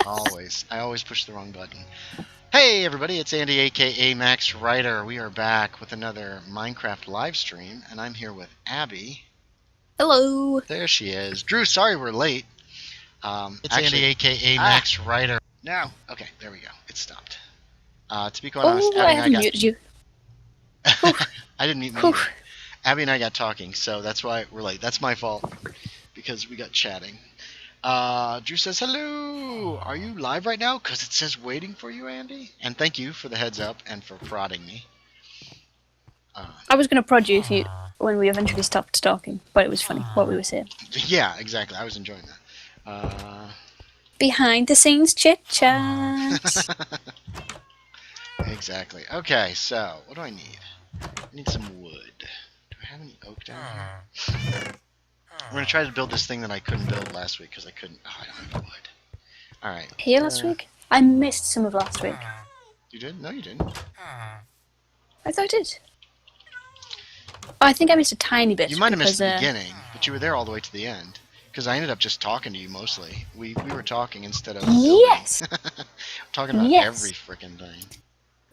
Always. I always push the wrong button. Hey everybody, it's Andy aka Max Writer. We are back with another Minecraft live stream, and I'm here with Abby. Hello. There she is. Drew, sorry we're late. It's Andy aka Max Writer. No. Okay, there we go. It stopped. To be quite honest, I haven't muted you. I didn't mute you. Abby and I got talking, so that's why we're late. That's my fault, because we got chatting. Drew says, hello! Are you live right now? Because it says waiting for you, Andy. And thank you for the heads up and for prodding me. I was going to prod you when we eventually stopped talking, but it was funny what we were saying. Yeah, exactly. I was enjoying that. Behind the scenes chit-chat. Exactly. Okay, so what do I need? I need some wood. Do I have any oak down here? I'm going to try to build this thing that I couldn't build last week because I couldn't. Oh, I don't have wood. Alright. Here last week? I missed some of last week. You did? No, you didn't. I thought I did. Oh, I think I missed a tiny bit. You might have missed the beginning, but you were there all the way to the end. Because I ended up just talking to you mostly. We were talking instead of yes! talking about every frickin' thing.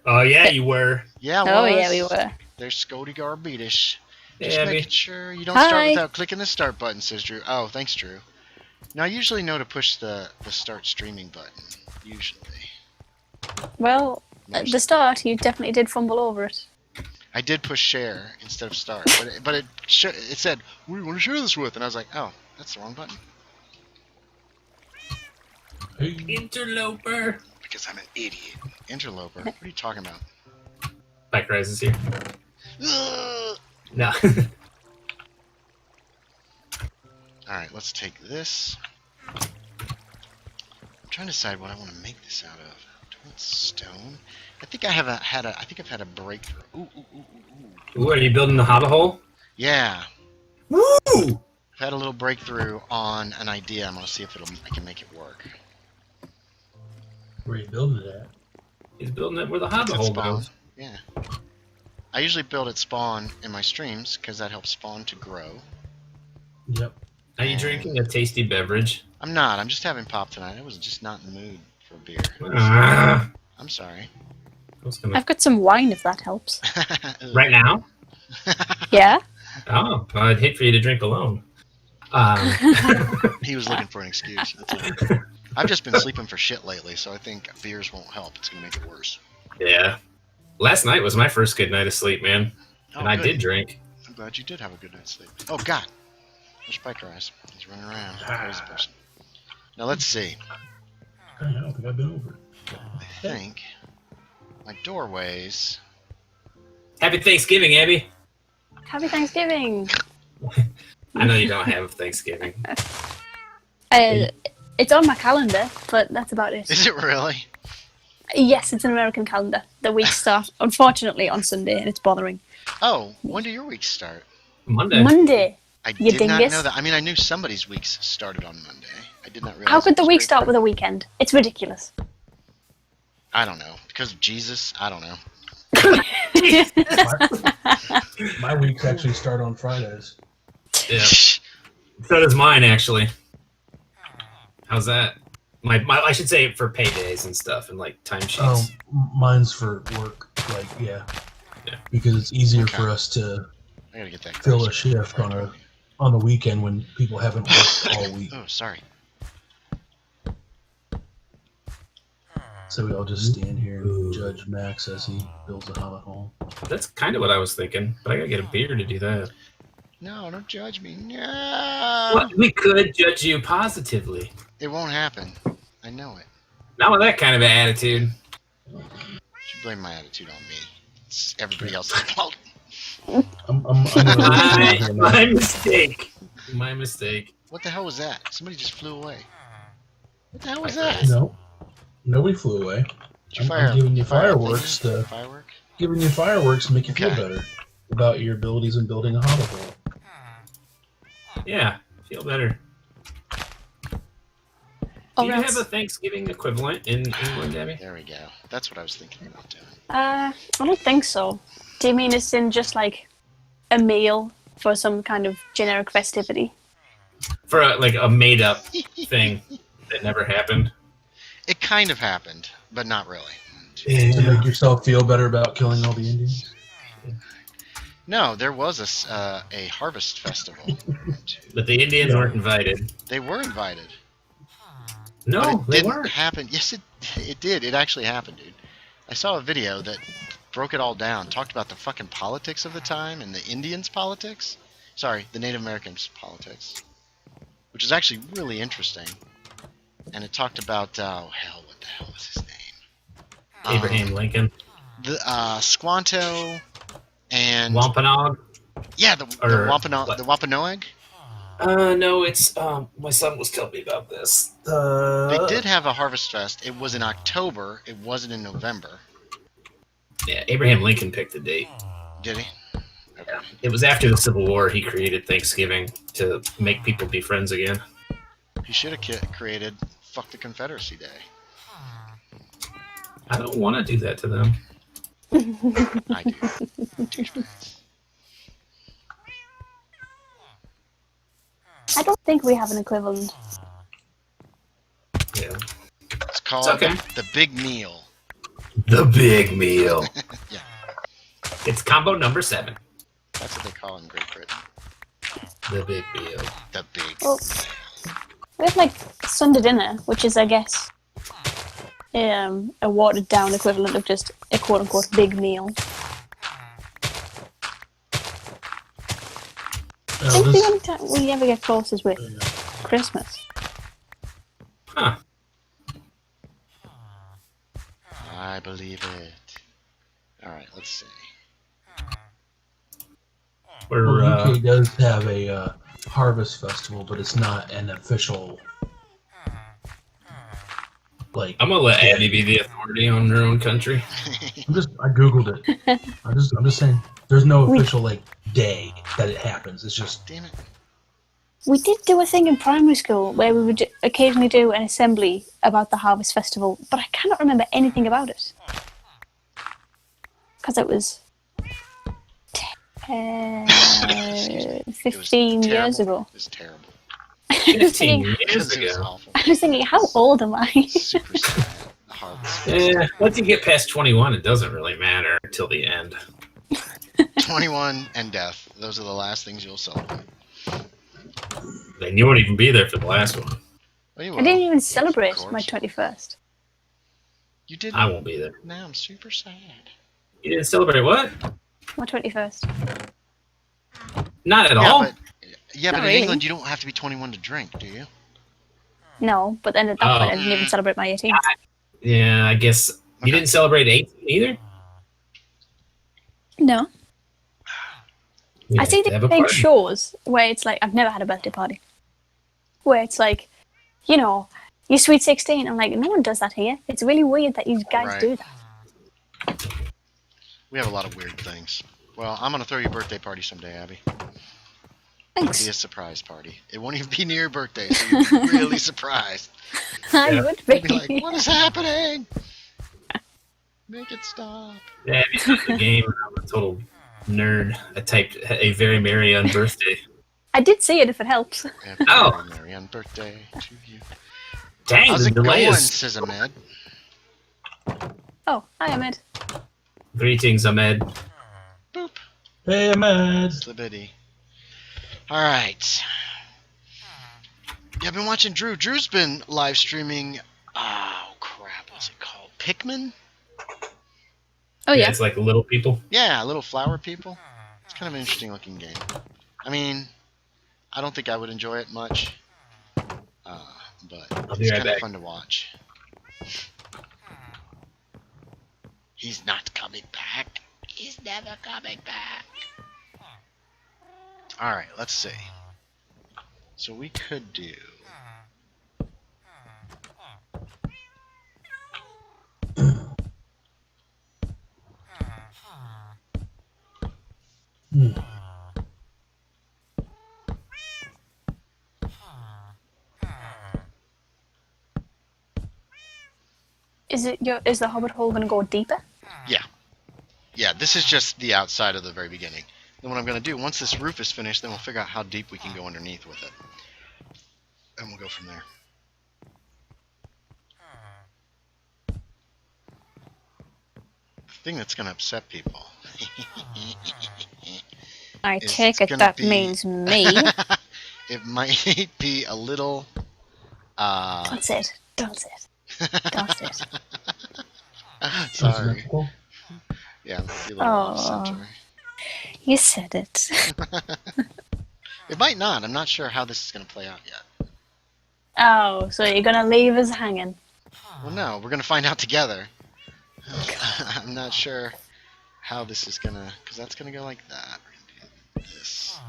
Oh, yeah, you were. Yeah, yeah, we were. There's Scoti Garbeetish. Hey, Just Abby. making sure you don't start without clicking the start button, says Drew. Oh, thanks, Drew. Now, I usually know to push the start streaming button. Usually. Well, at the start, you definitely did fumble over it. I did push share instead of start, but it said, "Who do you want to share this with?" And I was like, "Oh, that's the wrong button." Interloper. Because I'm an idiot. Interloper. What are you talking about? Bike Rise is here. Ugh. No. Alright, let's take this. I'm trying to decide what I want to make this out of. Do I want stone? I think I've had a breakthrough. Ooh. Ooh, are you building the hobbit hole? Yeah. Woo! I've had a little breakthrough on an idea. I'm gonna see if I can make it work. Where are you building it at? He's building it where the hobbit It's at hole spawn. goes. Yeah. I usually build at spawn in my streams because that helps spawn to grow. Yep. Are you drinking a tasty beverage? I'm not. I'm just having pop tonight. I was just not in the mood for beer. Ah. I'm sorry. I've got some wine, if that helps. Right now? Yeah? Oh, I'd hate for you to drink alone. He was looking for an excuse. That's all. I've just been sleeping for shit lately, so I think beers won't help. It's going to make it worse. Yeah. Last night was my first good night of sleep, man. Oh, and I good. did drink. I'm glad you did have a good night's sleep. Oh, God. There's Spiker Eyes. He's running around. Crazy person. Now, let's see. I don't think I've been over it. I think my doorways... Happy Thanksgiving, Abby. Happy Thanksgiving! I know you don't have Thanksgiving. It's on my calendar, but that's about it. Is it really? Yes, it's an American calendar. The weeks start, unfortunately, on Sunday, and it's bothering. Oh, when do your weeks start? Monday. Monday. I You did not dingus. know that. I mean, I knew somebody's weeks started on Monday. I did not realize. How could it the was week very- start with a weekend? It's ridiculous. I don't know. Because of Jesus? I don't know. My weeks actually start on Fridays. Yeah. So does mine, actually. How's that? My I should say for paydays and stuff and like timesheets. Mine's for work. Like, yeah. Because it's easier for us to I gotta get that. fill a grass. shift on the weekend when people haven't worked all week. Oh, sorry. So we all just stand here and judge Max as he builds a hobbit hole. That's kind of what I was thinking, but I gotta get a beer to do that. No, don't judge me. No. Well, we could judge you positively. It won't happen. I know it. Not with that kind of attitude. You should blame my attitude on me. It's everybody else's fault. I'm gonna My mistake. My mistake. What the hell was that? Somebody just flew away. What the hell was that? No, nobody flew away. Did you fire? I'm giving you fire a fireworks thing? to Firework? giving you fireworks to make you feel Okay. better about your abilities in building a hobbit hole. Yeah, feel better. Oh, Do you that's- have a Thanksgiving equivalent in England, Abby? There we go. That's what I was thinking about doing. I don't think so. Do you mean it's in just like a meal for some kind of generic festivity? For like a made-up thing. It never happened. It kind of happened, but not really. To make yourself feel better about killing all the Indians? No, there was a harvest festival. But the Indians weren't invited. They were invited. No, but it they didn't weren't. happen. Yes, it did. It actually happened, dude. I saw a video that broke it all down. Talked about the fucking politics of the time and the Indians' politics. Sorry, the Native Americans' politics. Which is actually really interesting. And it talked about, what the hell was his name? Abraham Lincoln. The Squanto and... Wampanoag? Yeah, the Wampanoag. No, it's my son was telling me about this. They did have a harvest fest. It was in October. It wasn't in November. Yeah, Abraham Lincoln picked the date. Did he? Okay. Yeah. It was after the Civil War. He created Thanksgiving to make people be friends again. He should have created Fuck the Confederacy Day. I don't want to do that to them. I do. I don't think we have an equivalent. Yeah. It's called the Big Meal. The Big Meal. Yeah. It's combo number 7. That's what they call it in Great Britain. The Big Meal. The Big Well, Meal. we have like Sunday dinner, which is, I guess, a watered down equivalent of just a quote unquote big meal. I think the only time we ever get close is with Christmas. Huh. I believe it. Alright, let's see. We're, UK does have a harvest festival, but it's not an official. Like, I'm gonna let Abby be the authority on her own country. I googled it. I'm just saying, there's no official like day that it happens. It's just. Damn it. We did do a thing in primary school where we would occasionally do an assembly about the Harvest Festival, but I cannot remember anything about it. Because it was 15 years ago. It was terrible. 15 years It was ago. awful. I was thinking, how old am I? Super sad. The harvest. Yeah, once you get past 21, it doesn't really matter until the end. 21 and death. Those are the last things you'll celebrate. Then you won't even be there for the last one. Well, you I will. didn't even celebrate Of course. my 21st. You didn't? I won't be there. Now I'm super sad. You didn't celebrate what? My 21st. Not at Yeah, all? but in really. England you don't have to be 21 to drink, do you? No, but then at that point I didn't even celebrate my 18th. Yeah, I guess. You didn't celebrate 18 either? No. We I have see to the have a big party. shows where it's like, I've never had a birthday party. Where it's like, you know, you're sweet 16. I'm like, no one does that here. It's really weird that you guys Right. do that. We have a lot of weird things. Well, I'm going to throw you a birthday party someday, Abby. It'll be a Thanks. surprise party. It won't even be near your birthday, so you'll be really surprised. I Yeah. would You'll be. be like, what is happening? Make it stop. Yeah, because the game, I'm a total nerd. I typed a very merry on birthday. I did see it if it helps. Happy Oh. Mary on birthday to you. Dang, How's the it delay going, is... says Ahmed? Oh, hi Ahmed. Greetings, Ahmed. Boop. Hey, Ahmed. Slibity. Alright. Yeah, I've been watching Drew. Drew's been live streaming. Oh, crap. What's it called? Pikmin? Oh yeah. It's like little people. Yeah, little flower people. It's kind of an interesting looking game. I mean, I don't think I would enjoy it much. But I'll be it's right kind of back. fun to watch. He's not coming back. He's never coming back. Alright, let's see. So we could do... Is the hobbit hole going to go deeper? Yeah, this is just the outside of the very beginning. Then what I'm going to do, once this roof is finished, then we'll figure out how deep we can go underneath with it. And we'll go from there. thing that's gonna upset people. I is take it's it gonna that be- means me. It might be a little. Don't say it. Don't say it. Don't say it. Sorry. Asymmetrical? Yeah, it might be a little off center. You said it. It might not. I'm not sure how this is gonna play out yet. Oh, so you're gonna leave us hanging? Well, no, we're gonna find out together. I'm not sure how this is gonna, because that's gonna go like that. We're gonna do this.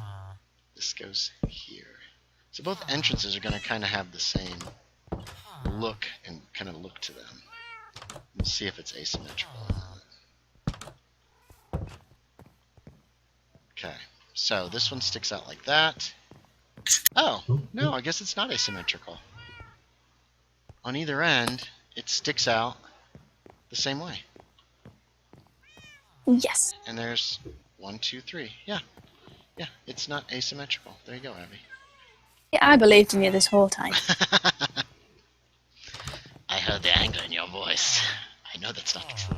This goes here. So both entrances are gonna kind of have the same look and kind of look to them. We'll see if it's asymmetrical. Okay, so this one sticks out like that. Oh, no, I guess it's not asymmetrical. On either end, it sticks out the same way. Yes. And there's 1, 2, 3. Yeah. Yeah, it's not asymmetrical. There you go, Abby. Yeah, I believed in you this whole time. I heard the anger in your voice. I know that's not true.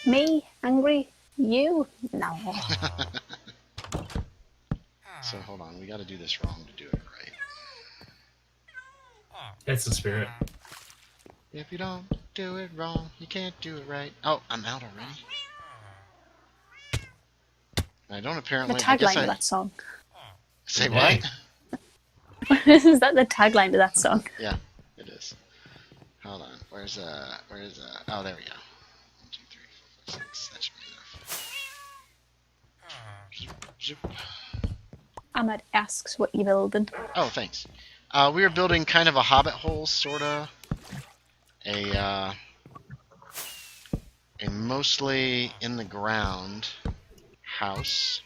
Me? Angry? You? No. So hold on, we gotta do this wrong to do it right. That's the spirit. If you don't do it wrong, you can't do it right. Oh, I'm out already. I don't The apparently. I tagline guess to that song. Say Okay. what? Is that the tagline to that song? Yeah, it is. Hold on. Where's oh, there we go. 1, 2, 3, 4, 5, 6. That should be enough. Zoop, zoop. Ahmed asks what you're building. Oh, thanks. We are building kind of a hobbit hole, sorta. A mostly in the ground house.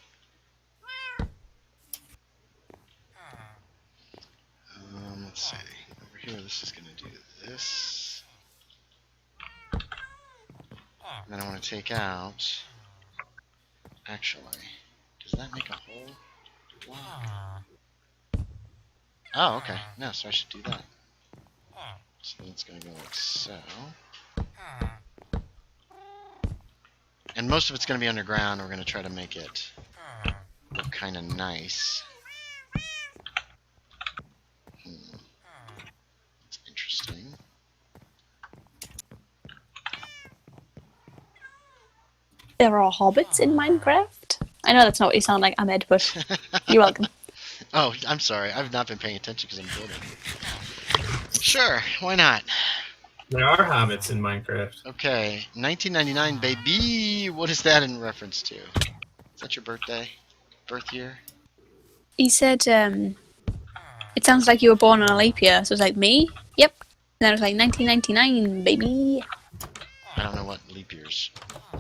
Let's see. Over here, this is going to do this. And then I want to take out. Actually, does that make a hole? Wow. Oh, okay. No, so I should do that. So then it's going to go like so. And most of it's going to be underground. We're going to try to make it look kind of nice. That's interesting. There are hobbits in Minecraft? I know that's not what you sound like, Ahmed, but you're welcome. Oh, I'm sorry. I've not been paying attention because I'm building. Sure, why not? There are hobbits in Minecraft. Okay, 1999, baby. What is that in reference to? Is that your birthday? Birth year? He said, it sounds like you were born on a leap year. So it was like, me? Yep. And then it was like 1999, baby. I don't know what the leap years are.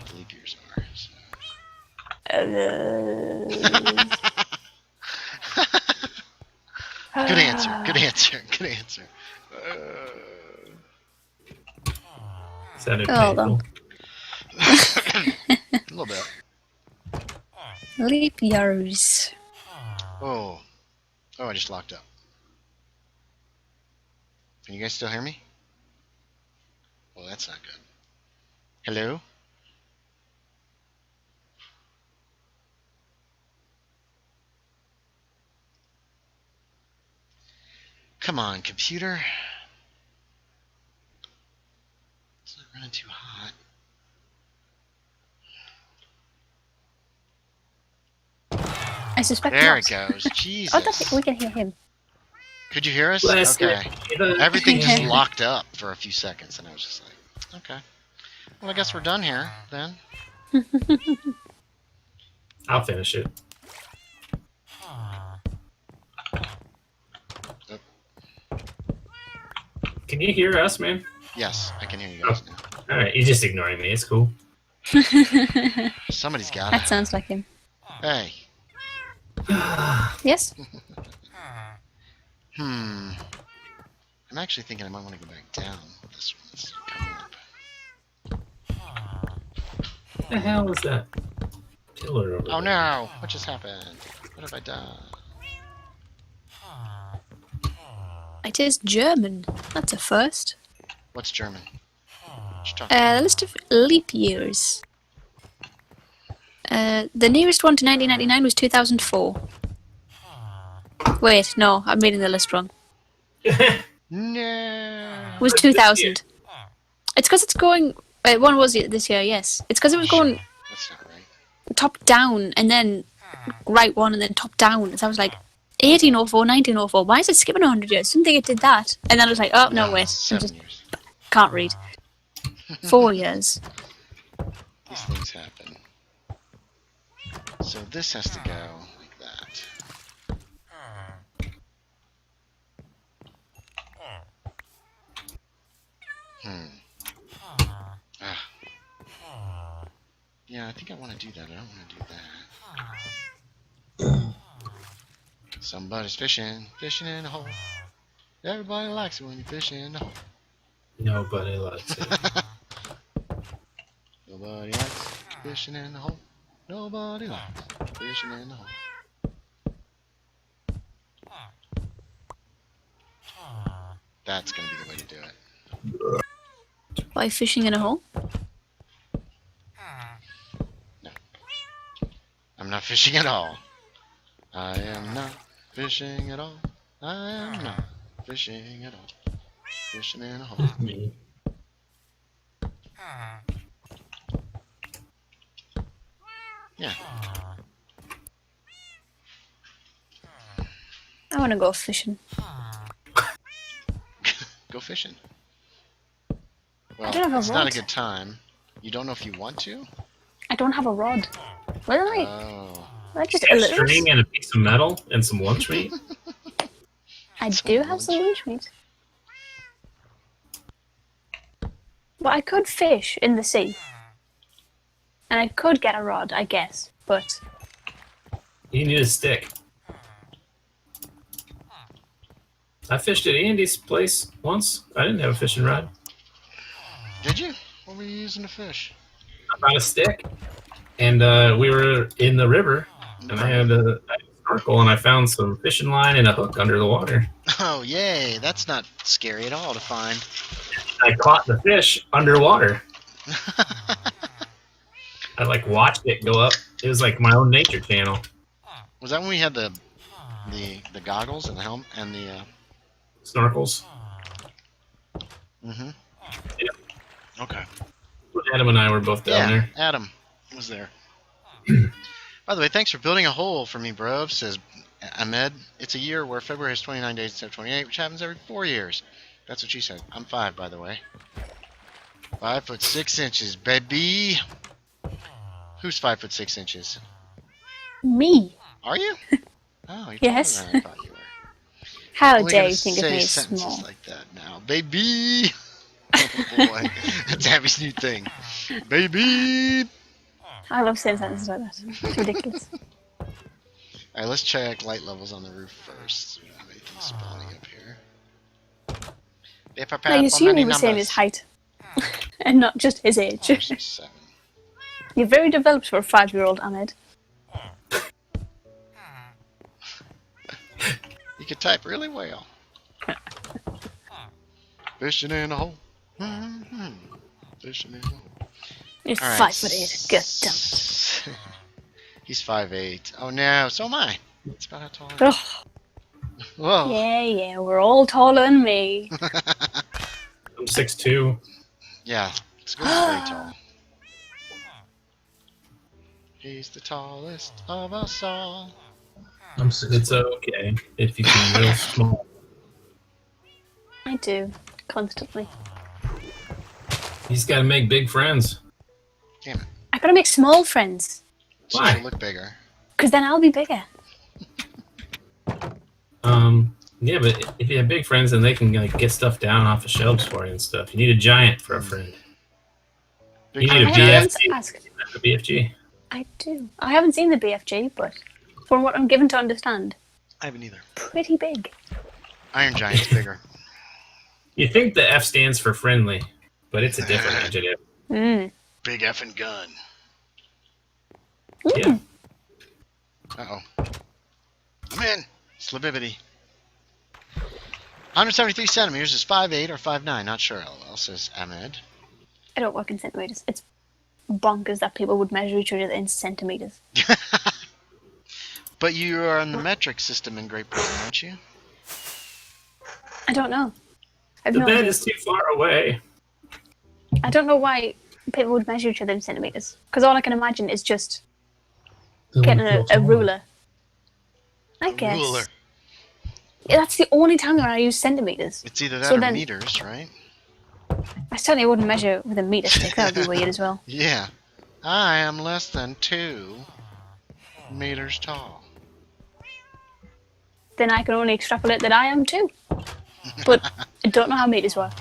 So. Good answer. Good answer. Good answer. Sounded Hold on. painful. A little bit. Leap years. Oh. Oh, I just locked up. Can you guys still hear me? Well, that's not good. Hello? Come on, computer. It's not running too hot. I suspect There not. it goes. Jesus. Oh, that's it. We can hear him. Could you hear us? Bless Okay. you. Everything just locked up for a few seconds, and I was just like, okay. Well, I guess we're done here, then. I'll finish it. Can you hear us, man? Yes, I can hear you guys now. Alright, you're just ignoring me. It's cool. Somebody's got That it. sounds like him. Hey. Yes? I'm actually thinking I might want to go back down. This one's coming up. What the hell is that pillar over Oh there? no! What just happened? What have I done? It is German. That's a first. What's German? The list of leap years. The nearest one to 1999 was 2004. Wait, no, I'm reading the list wrong. No. It was 2000. It's because it's going... one was this year, yes. It's because it was going That's not right. top down, and then right one, and then top down. So I was like, 1804, 1904. Why is it skipping 100 years? Didn't think it did that. And then I was like, oh, no, wait. I 7 just years. can't read. 4 years. These things happen. So this has to go like that. Yeah, I think I want to do that. I don't want to do that. Somebody's fishing in a hole. Everybody likes it when you fish in the hole. Nobody likes it. Nobody likes fishing in the hole. Nobody likes fishing in the hole. That's gonna be the way to do it. By fishing in a hole? No. I'm not fishing at all. I am not fishing at all. I am not fishing at all. Fishing in a hole. Me. Yeah. I want to go fishing. Go fishing. Well, don't have a it's not a rod. good time. You don't know if you want to? I don't have a rod. Well, Oh. I just You a have little. string and a piece of metal and some lunch meat. I do have some lunch meat. But I could fish in the sea. And I could get a rod, I guess. But You need a stick. I fished at Andy's place once. I didn't have a fishing rod. Did you? What were you using to fish? I found a stick, and we were in the river, and I had a snorkel, and I found some fishing line and a hook under the water. Oh, yay. That's not scary at all to find. I caught the fish underwater. I watched it go up. It was like my own nature channel. Was that when we had the goggles and the helmet and the Snorkels. Mm-hmm. Yeah. Okay. Adam and I were both down there. Adam was there. By the way, thanks for building a hole for me, bro, says Ahmed. It's a year where February has 29 days instead of 28, which happens every 4 years. That's what she said. I'm 5, by the way. 5'6", baby. Who's 5'6"? me. Are you? Oh, you're Yes. taller than I thought you were. How Only dare gonna you think of say me as sentences small? like that now, baby. Oh boy, that's Abby's new thing, baby. I love saying sentences like that. It's ridiculous. All right, let's check light levels on the roof first. We don't have anything spawning up here. I assume he was saying his height. And not just his age. 7. You're very developed for a 5-year-old, Ahmed. You can type really well. Fishing in a hole. Fishing in a hole. You're All right. 5'8". Good damn it. He's 5'8". Oh no, so am I. That's about how tall I am. Ugh. Whoa. Yeah, we're all taller than me. I'm 6'2". Yeah, Scotti's very tall. He's the tallest of us all. I'm 6. It's okay if you can be real small. I do, constantly. He's got to make big friends. Damn it. I gotta make small friends, So Why? you look bigger. because then I'll be bigger. Yeah, but if you have big friends, then they can get stuff down off the shelves for you and stuff. You need a giant for a friend. Big You need a I friend. have once BFG. asked. A BFG. I do. I haven't seen the BFG, but from what I'm given to understand, I haven't either. pretty big. Iron Giant's bigger. You think the F stands for friendly, but it's a different adjective. Mm. Big effing gun. Yeah. Uh-oh. I'm in. Slibibity. 173 centimeters is 5'8" or 5'9". Not sure, LOL, says Ahmed. I don't work in centimeters. It's bonkers that people would measure each other in centimeters. But you are on the metric system in Great Britain, aren't you? I don't know. The bed is too far away. I don't know why people would measure each other in centimeters. Because all I can imagine is just getting a ruler. I guess. Ruler. Yeah, that's the only time when I use centimeters. It's either that or meters, right? I certainly wouldn't measure with a meter stick. That would be weird as well. Yeah. I am less than 2 meters tall. Then I can only extrapolate that I am too. But I don't know how meters work.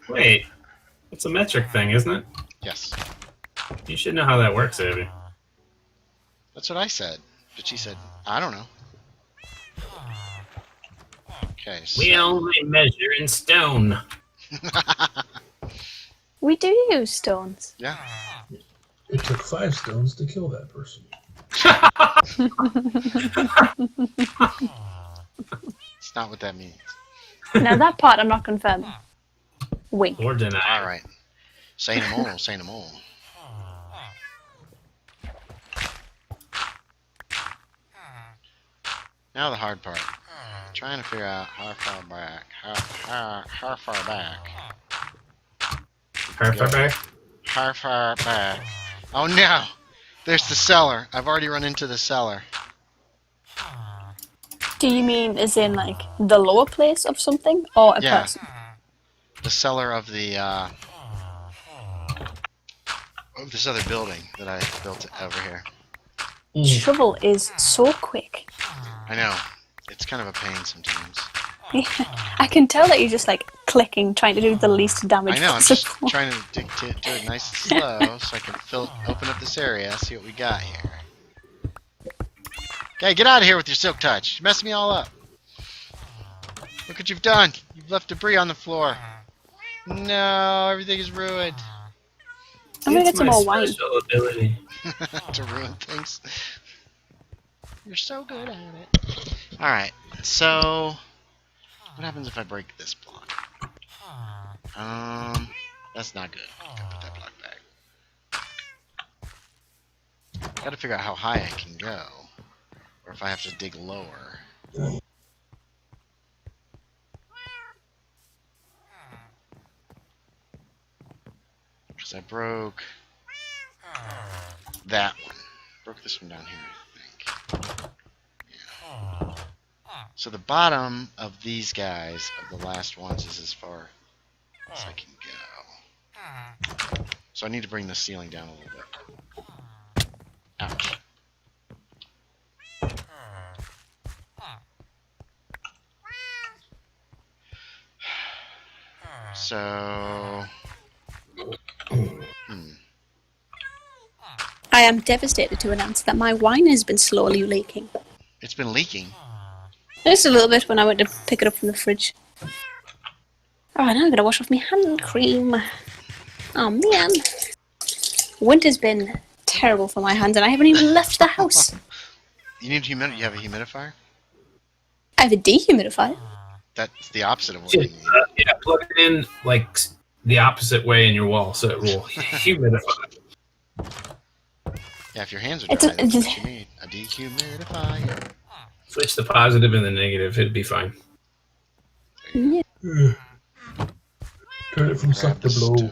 Wait, it's a metric thing, isn't it? Yes. You should know how that works, Abby. That's what I said. But she said, I don't know. Okay, so... We only measure in stone. We do use stones. Yeah. It took 5 stones to kill that person. It's not what that means. Now that part I'm not confirming. Wink. Or deny. Alright. Say no more, say no more. Now the hard part. Trying to figure out how far back. How far back. How far back? How far back. Oh no! There's the cellar. I've already run into the cellar. Do you mean as in like the lower place of something or a Yeah. person? The cellar of the of this other building that I built over here. Trouble is so quick. I know. It's kind of a pain sometimes. I can tell that you're just like clicking, trying to do the least damage I know, I'm just possible. trying to do it nice and slow so I can open up this area, see what we got here. Okay, get out of here with your silk touch. You messed me all up. Look what you've done. You've left debris on the floor. No, everything is ruined. I'm gonna get some more my wine. special ability. To ruin things. You're so good at it. Alright, so... What happens if I break this block? That's not good. Gotta put that block back. Gotta figure out how high I can go. Or if I have to dig lower. Because I broke that one. Broke this one down here, I think. Yeah. So the bottom of these guys, of the last ones, is as far as I can go. So I need to bring the ceiling down a little bit. Ouch. So... I am devastated to announce that my wine has been slowly leaking. It's been leaking. Just a little bit when I went to pick it up from the fridge. Oh, now I'm gonna wash off my hand cream. Oh man. Winter's been terrible for my hands and I haven't even left the house. You need you have a humidifier? I have a dehumidifier. That's the opposite of what you need. Yeah, plug it in like the opposite way in your wall so it will humidify. Yeah, if your hands are dry, that's what you need. A dehumidifier. Switch the positive and the negative, it'd be fine. Yeah. Turn it from suck to blow.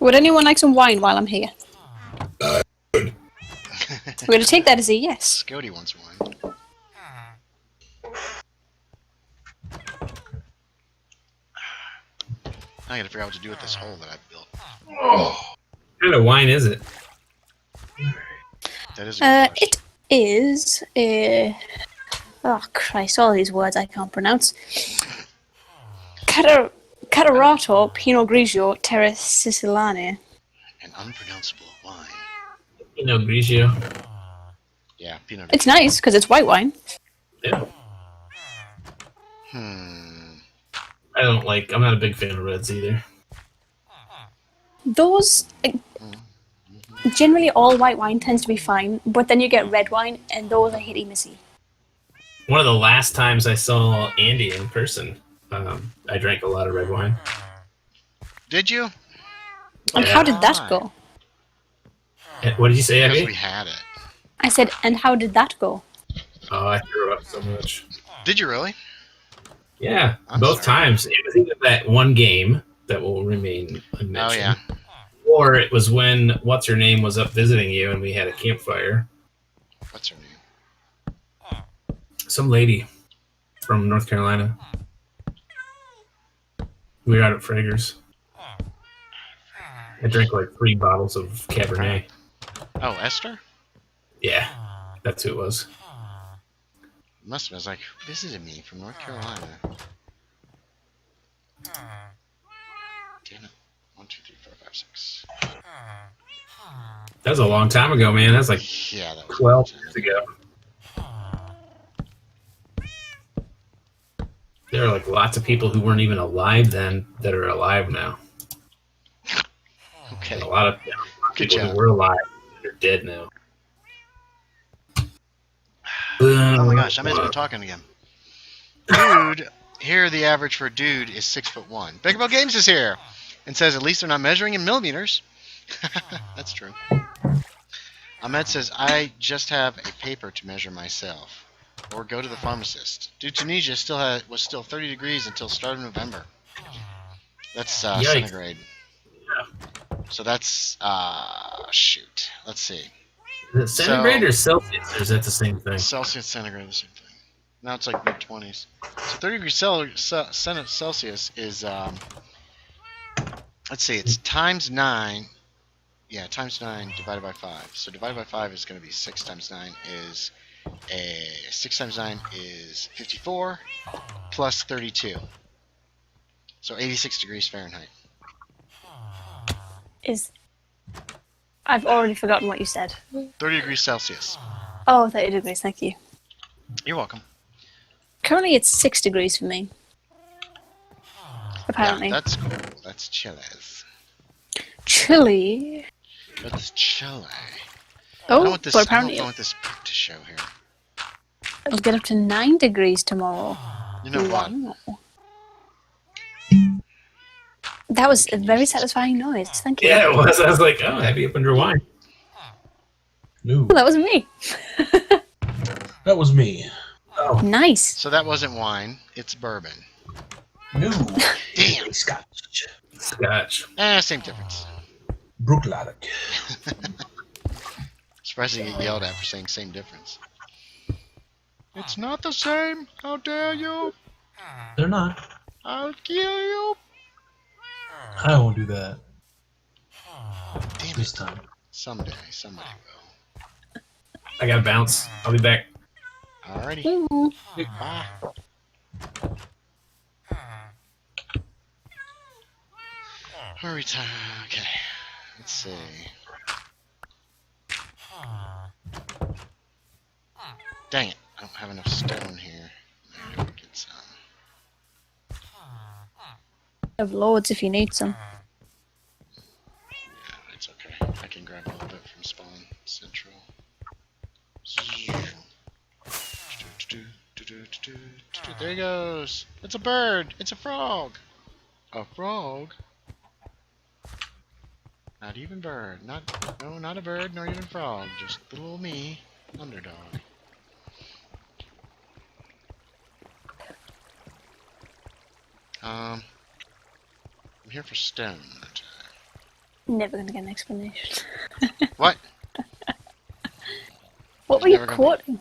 Would anyone like some wine while I'm here? We're gonna take that as a yes. Scoti wants wine. I gotta figure out what to do with this hole that I built. What kind of wine is it? That is a good question. It is a... Oh Christ, all these words I can't pronounce. Catarato Pinot Grigio Terra Siciliana. An unpronounceable wine. Pinot Grigio. Yeah, Pinot It's nice because it's white wine. Yeah. I'm not a big fan of reds either. Those... Generally all white wine tends to be fine, but then you get red wine and those are hitty missy. One of the last times I saw Andy in person, I drank a lot of red wine. Did you? And how did that go? What did you say, Because Abby? we had it. I said, and how did that go? Oh, I threw up so much. Did you really? Yeah, I'm both sorry. times. It was either that one game that will remain unmentioned. Oh, yeah. Or it was when what's-her-name was up visiting you and we had a campfire. What's her name? Some lady from North Carolina. We were out at Frager's. I drank like 3 bottles of Cabernet. Oh, Esther? Yeah, that's who it was. Must have been. I was like, who visited me from North Carolina? Damn it. 1, 2, 3, 4, 5, 6. That was a long time ago, man. That's like Yeah, that was 12 years ago. There are like lots of people who weren't even alive then that are alive now. Okay. And a lot of Good people job. who were alive are dead now. Oh my gosh, I might as well be talking again. Dude, here the average for a dude is 6'1". Big Bell Games is here and says at least they're not measuring in millimeters. That's true. Ahmed says, I just have a paper to measure myself. Or go to the pharmacist. Dude, Tunisia was still 30 degrees until start of November. That's centigrade. So that's, shoot. Let's see. Is it centigrade or Celsius, or is that the same thing? Celsius, centigrade, the same thing. Now it's like mid-20s. So 30 degrees Celsius is, let's see, it's times 9. Yeah, times 9 divided by 5. So divided by 5 is going to be 6 times 9 is 6 times 9 is 54 plus 32. So 86 degrees Fahrenheit. I've already forgotten what you said. 30 degrees Celsius. Oh, 30 degrees, thank you. You're welcome. Currently it's 6 degrees for me. Apparently. Yeah, that's cool. That's Chile's. Chilly. That's Chile. Oh, I but don't apparently know what this to show here. it'll get up to 9 degrees tomorrow. You know what? Wow. That was a very satisfying noise. Thank you. Yeah, it was. I was like, oh, happy up under wine. No, Well, that was me. that was me. Oh, Nice. So that wasn't wine. It's bourbon. No, Damn. Scotch. Scotch. Same difference. Brookladdock. Surprised you get yelled at for saying same difference. It's not the same. How dare you? They're not. I'll kill you. I won't do that Damn this it. time. Someday, somebody will. I gotta bounce. I'll be back. Alrighty. Ooh. Bye. Hurry time. Okay. Let's see. Dang it. I don't have enough stone here. Maybe we get some. I have loads if you need some. Yeah, it's okay. I can grab a little bit from Spawn Central. There he goes. It's a bird. It's a frog. A frog? Not even bird. No, not a bird, nor even frog. Just little me, underdog. I'm here for stone. Never gonna get an explanation. What? What There's were you never gonna be- quoting?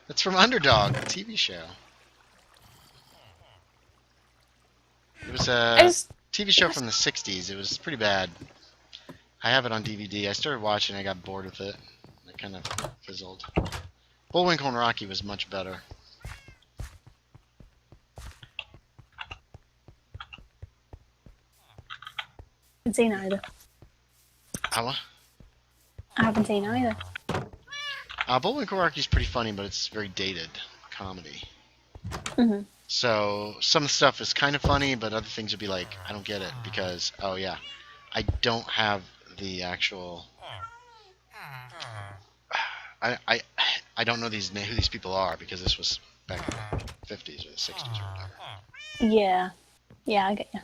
That's from Underdog, the TV show. It was I a just- TV show from the 60s. It was pretty bad. I have it on DVD. I started watching, I got bored with it. It kind of fizzled. Bullwinkle and Rocky was much better. I haven't seen either. What? I haven't seen either. Bullwinkle and Rocky's pretty funny, but it's very dated comedy. Mhm. So some stuff is kind of funny, but other things would be like, I don't get it because, oh yeah, I don't have the actual. I don't know who these people are because this was back in the 50s or the 60s or whatever. Yeah. Yeah, I get you.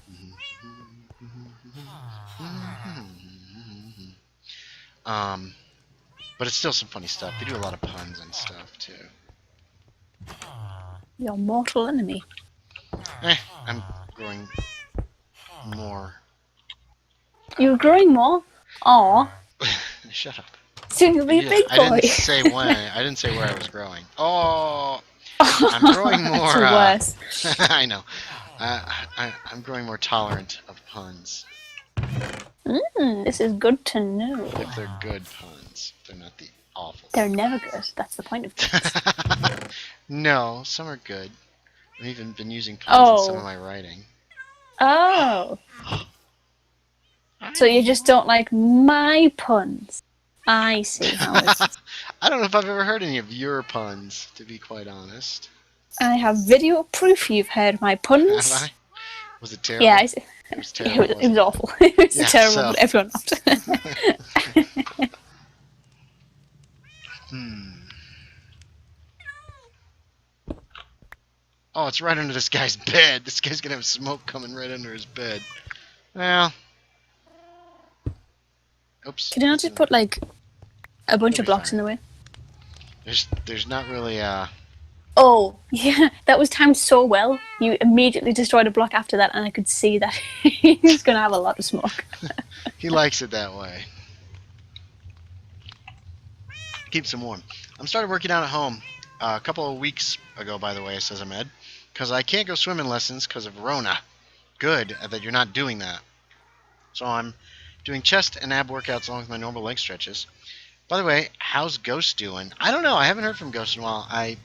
But it's still some funny stuff. They do a lot of puns and stuff too. Your mortal enemy. I'm growing more. You're growing more? Aw. Shut up. Soon you'll be a big boy. I didn't say when. I didn't say where I was growing. Oh, I'm growing more. It's worse. I know. I'm growing more tolerant of puns. This is good to know. If they're good puns, they're not the awful. They're never good. That's the point of puns. No, some are good. I've even been using puns in some of my writing. Oh. So you just don't like my puns? I see how it's... I don't know if I've ever heard any of your puns, to be quite honest. I have video proof you've heard my puns. Have I? Was it terrible? Yeah, it was terrible. it was awful. It was terrible, so. but everyone laughed. Oh, it's right under this guy's bed. This guy's gonna have smoke coming right under his bed. Well. Oops. Could you not just put, like, a bunch of blocks in the way? There's not really, Oh, yeah, that was timed so well. You immediately destroyed a block after that, and I could see that he was going to have a lot of smoke. He likes it that way. Keeps him warm. I'm started working out at home a couple of weeks ago, by the way, says Ahmed, because I can't go swimming lessons because of Rona. Good that you're not doing that. So I'm doing chest and ab workouts along with my normal leg stretches. By the way, how's Ghost doing? I don't know. I haven't heard from Ghost in a while. I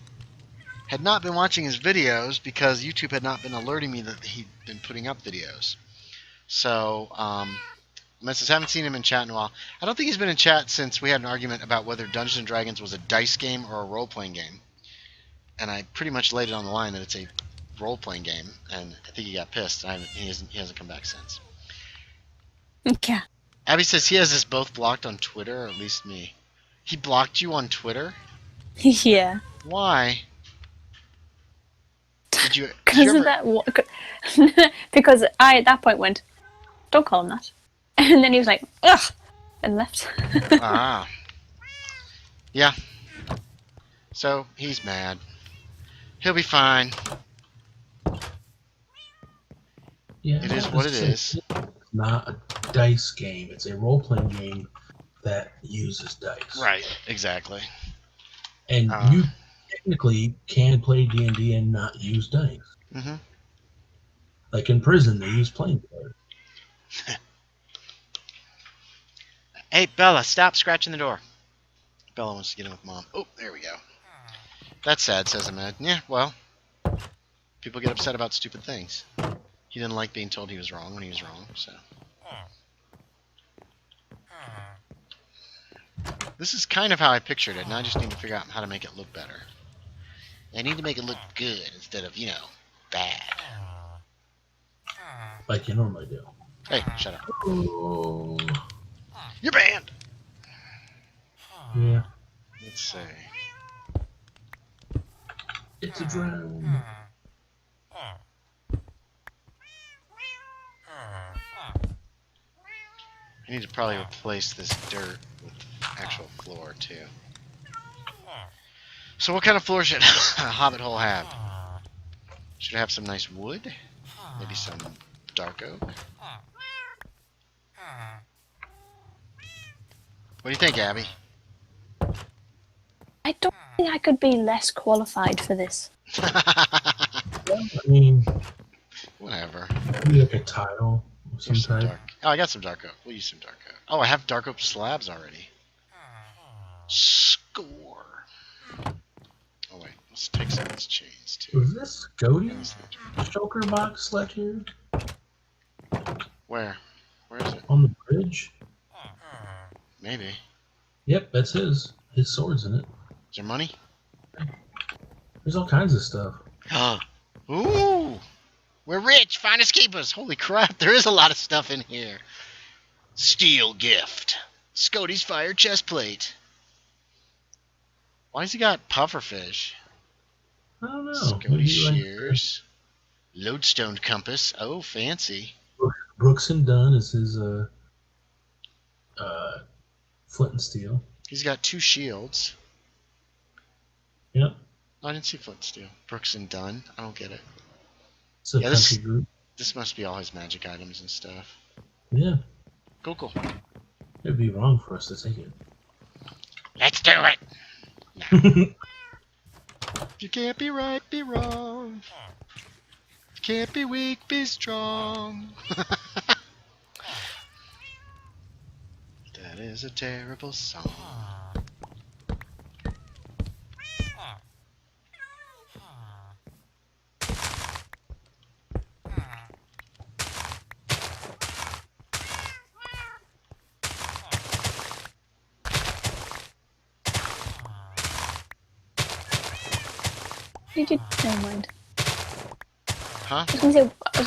had not been watching his videos because YouTube had not been alerting me that he'd been putting up videos. So, Mrs. haven't seen him in chat in a while. I don't think he's been in chat since we had an argument about whether Dungeons & Dragons was a dice game or a role-playing game. And I pretty much laid it on the line that it's a role-playing game, and I think he got pissed. He hasn't come back since. Yeah. Abby says he has us both blocked on Twitter, or at least me. He blocked you on Twitter? Yeah. Why? Did you Because because I at that point went, don't call him that. And then he was like, ugh, and left. Ah. Yeah. So, he's mad. He'll be fine. Yeah, It is what it is. It's not a dice game. It's a role-playing game that uses dice. Right, exactly. And you technically can play D&D and not use dice. Mm-hmm. Like in prison, they use playing cards. Hey, Bella, stop scratching the door. Bella wants to get in with Mom. Oh, there we go. That's sad, says Ahmed. Yeah, well, people get upset about stupid things. He didn't like being told he was wrong when he was wrong, so. This is kind of how I pictured it, and I just need to figure out how to make it look better. I need to make it look good instead of, bad. Like you normally do. Hey, shut up. Oh. You're banned! Yeah. Let's see. It's a drone. I need to probably replace this dirt with actual floor, too. So what kind of floor should a hobbit hole have? Should it have some nice wood? Maybe some dark oak? What do you think, Abby? I don't think I could be less qualified for this. I mean, Whatever. maybe like a tile of some Use some type. dark. Oh, I got some dark oak. We'll use some dark oak. Oh, I have dark oak slabs already. Score. Oh wait, let's take some of these chains too. Was this Scoti? Shulker box left here? Where? Where is it? On the bridge? Maybe. Yep, that's his. His sword's in it. Is there money? There's all kinds of stuff. Ooh! We're rich! Find us keepers! Holy crap, there is a lot of stuff in here. Steel gift. Scoti's fire chest plate. Why has he got pufferfish? I don't know. Scoti Maybe shears. Lodestone compass. Oh, fancy. Brooks and Dunn is his Flint and steel. He's got 2 shields. Yep. Oh, I didn't see flint and steel. Brooks and Dunn. I don't get it. It's a Yeah, country group. This must be all his magic items and stuff. Yeah. Cool. It'd be wrong for us to take it. Let's do it. No. You can't be right, be wrong. You can't be weak, be strong. That is a terrible song. Did you? Never mind. Huh? I was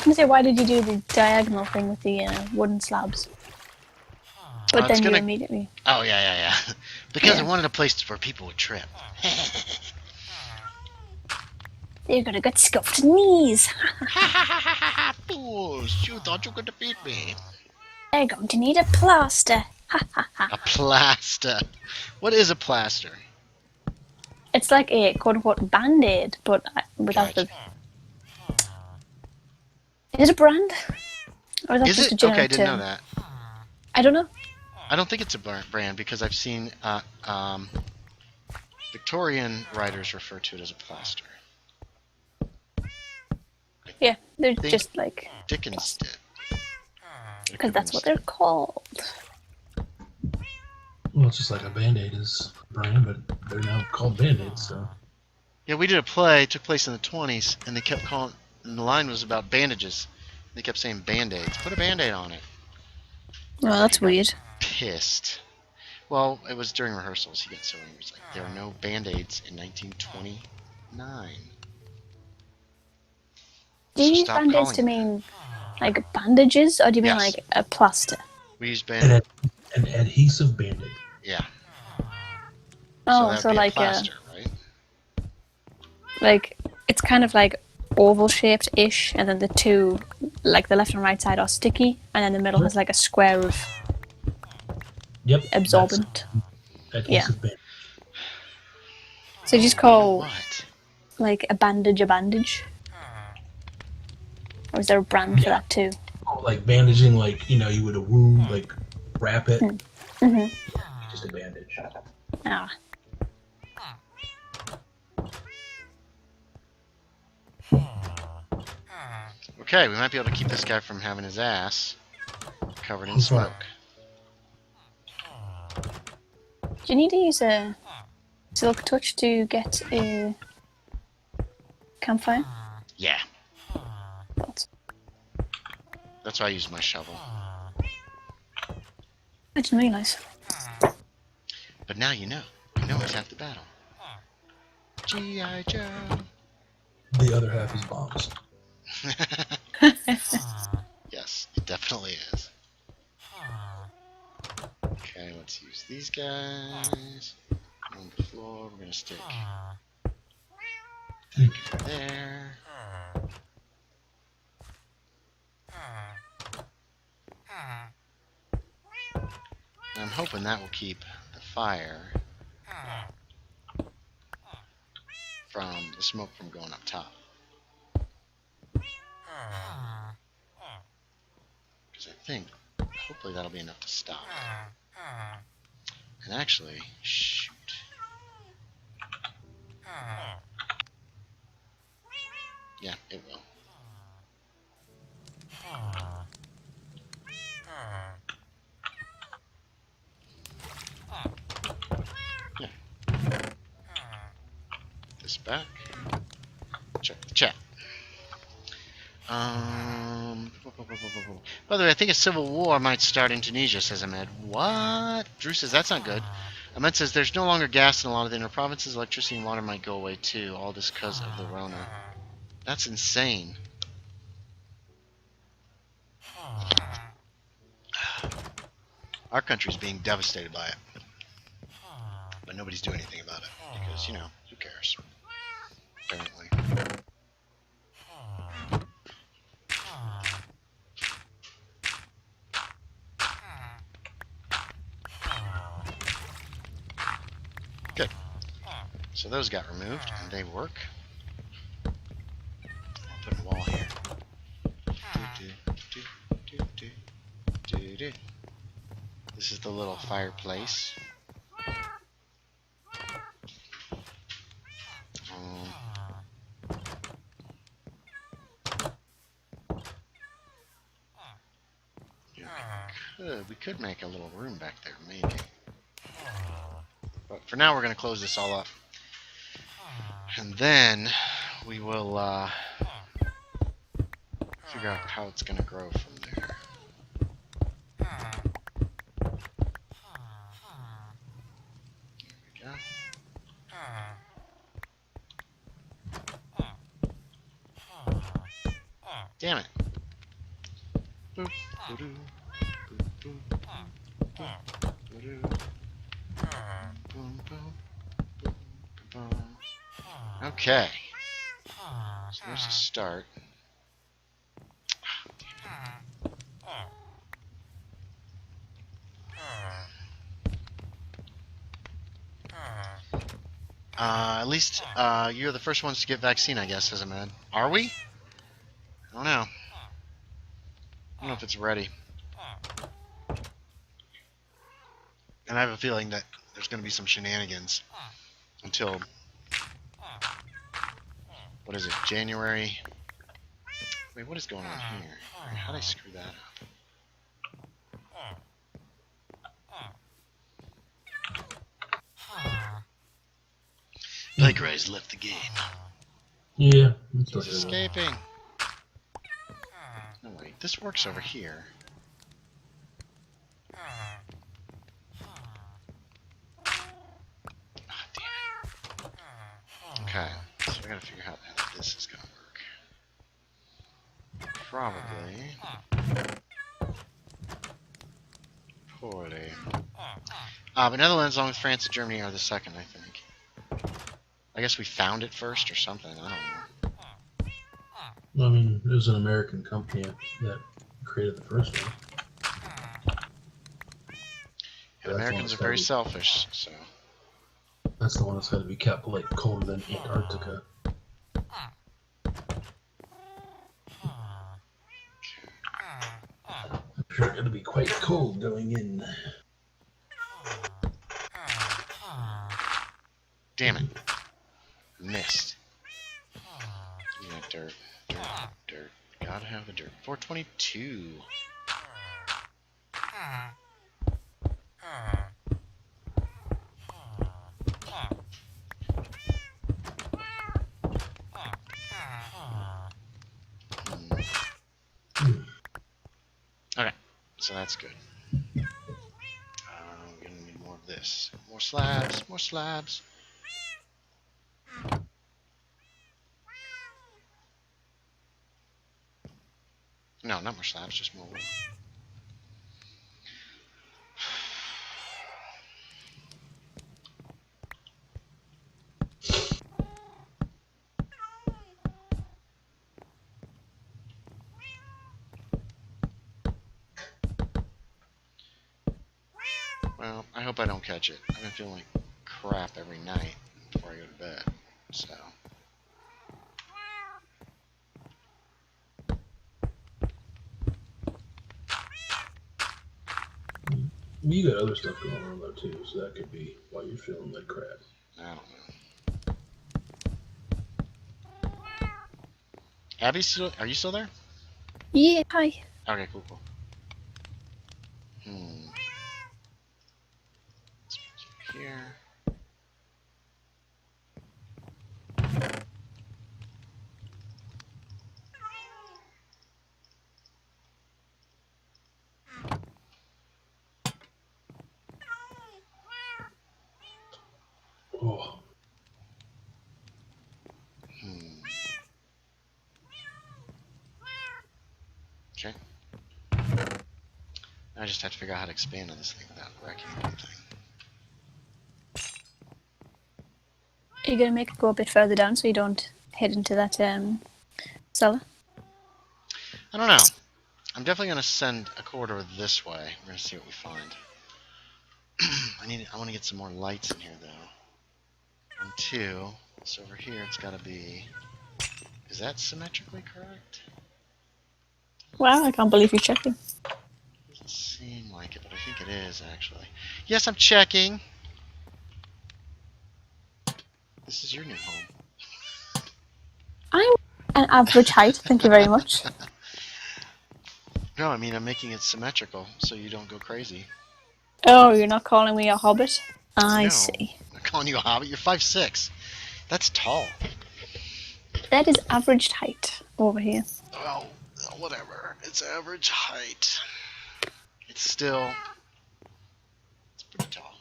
gonna say, why did you do the diagonal thing with the wooden slabs? But then you immediately. Oh, yeah. Because Yeah. I wanted a place where people would trip. They're gonna get scuffed knees. Fools, you thought you could defeat me. They're going to need a plaster. A plaster. What is a plaster? It's like a quote-unquote band-aid, but without Gotcha. the... Is it a brand? Or is that Is just a it? generic Okay, I didn't term? know that. I don't know. I don't think it's a brand because I've seen Victorian writers refer to it as a plaster. Yeah, they're think- just like... Dickens did. Because that's what they're called. Well, it's just like a Band-Aid is a brand, but they're now called Band-Aids, so. Yeah, we did a play. It took place in the 20s, and they kept calling. And the line was about bandages. They kept saying Band-Aids. Put a Band-Aid on it. Well, that's weird. Pissed. Well, it was during rehearsals. He got so angry. He was like, there are no Band-Aids in 1929. Do you So use stop band-aids calling to it. mean like bandages, or do you mean Yes. like a plaster? We used An, Band-Aid. an adhesive Band-Aid. Yeah. Oh, that'd so be a like plaster, right? like it's kind of like oval shaped ish, and then the two, like the left and right side, are sticky, and then the middle has like a square of Yep. absorbent. That's Yeah. adhesive Band-Aid. So you just You know call what? like a bandage, or is there a brand for Yeah. that too? Oh, like bandaging, like, you would a wound, like, wrap it. Mm-hmm. Just a bandage. Ah, Okay, we might be able to keep this guy from having his ass covered in Who's that? smoke. do you need to use a silk touch to get a campfire? Yeah, Thoughts. that's why I used my shovel. I didn't realise. But now you know. You know it's half the battle. G.I. Joe. The other half is bombs. Yes, it definitely is. Okay, let's use these guys. On the floor, we're gonna stick that guy there. And I'm hoping that will keep the fire from the smoke from going up top. Because I think, hopefully that'll be enough to stop it. And actually, shoot. Yeah, it will. Yeah. This back. Check the chat. By the way, I think a civil war might start in Tunisia, says Ahmed. What? Drew says that's not good. Ahmed says there's no longer gas in a lot of the inner provinces. Electricity and water might go away too. All this because of the Rona. That's insane. Our country's being devastated by it. But nobody's doing anything about it. Because, who cares? Apparently. So those got removed, and they work. I'll put a wall here. This is the little fireplace. Yeah, we could make a little room back there, maybe. But for now, we're going to close this all up. And then we will figure out how it's going to grow from there. There we go. Damn it. Boop, boop, boop, boop, okay. So there's a start. At least you're the first ones to get vaccine, I guess, says Ahmed. Are we? I don't know. I don't know if it's ready. And I have a feeling that there's going to be some shenanigans until, what is it, January? Wait, what is going on here? How did I screw that up? Playcraze left the game. Yeah. He's escaping. No, wait, this works over here. Okay, so I gotta figure out how this is gonna work. Probably poorly. But Netherlands, along with France and Germany, are the second, I think. I guess we found it first or something. I don't know. I mean, it was an American company that created the first one. And Americans are very selfish, so. That's the one that's got to be kept like colder than Antarctica. I'm sure it's going to be quite cold going in. Damn it. Missed. Yeah, dirt. Dirt. Gotta have the dirt. 422. Okay, so that's good. We're gonna need more of this. More slabs, more slabs. No, not more slabs, just more wood. Well, I hope I don't catch it. I've been feeling like crap every night before I go to bed, so. You got other stuff going on though too, so that could be why you're feeling like crap. I don't know. Abby, are you still there? Yeah, hi. Okay, cool. Here. Oh. Okay. I just have to figure out how to expand on this thing without wrecking anything. Are you going to make it go a bit further down so you don't head into that cellar? I don't know. I'm definitely going to send a corridor this way. We're going to see what we find. I want to get some more lights in here, though. And 2. So over here it's got to be... Is that symmetrically correct? Wow, I can't believe you're checking. Doesn't seem like it, but I think it is, actually. Yes, I'm checking. This is your new home. I'm an average height, thank you very much. No, I mean, I'm making it symmetrical so you don't go crazy. Oh, you're not calling me a hobbit? I No, see. I'm not calling you a hobbit. You're 5'6". That's tall. That is average height over here. Well, whatever. It's average height. It's still... It's pretty tall.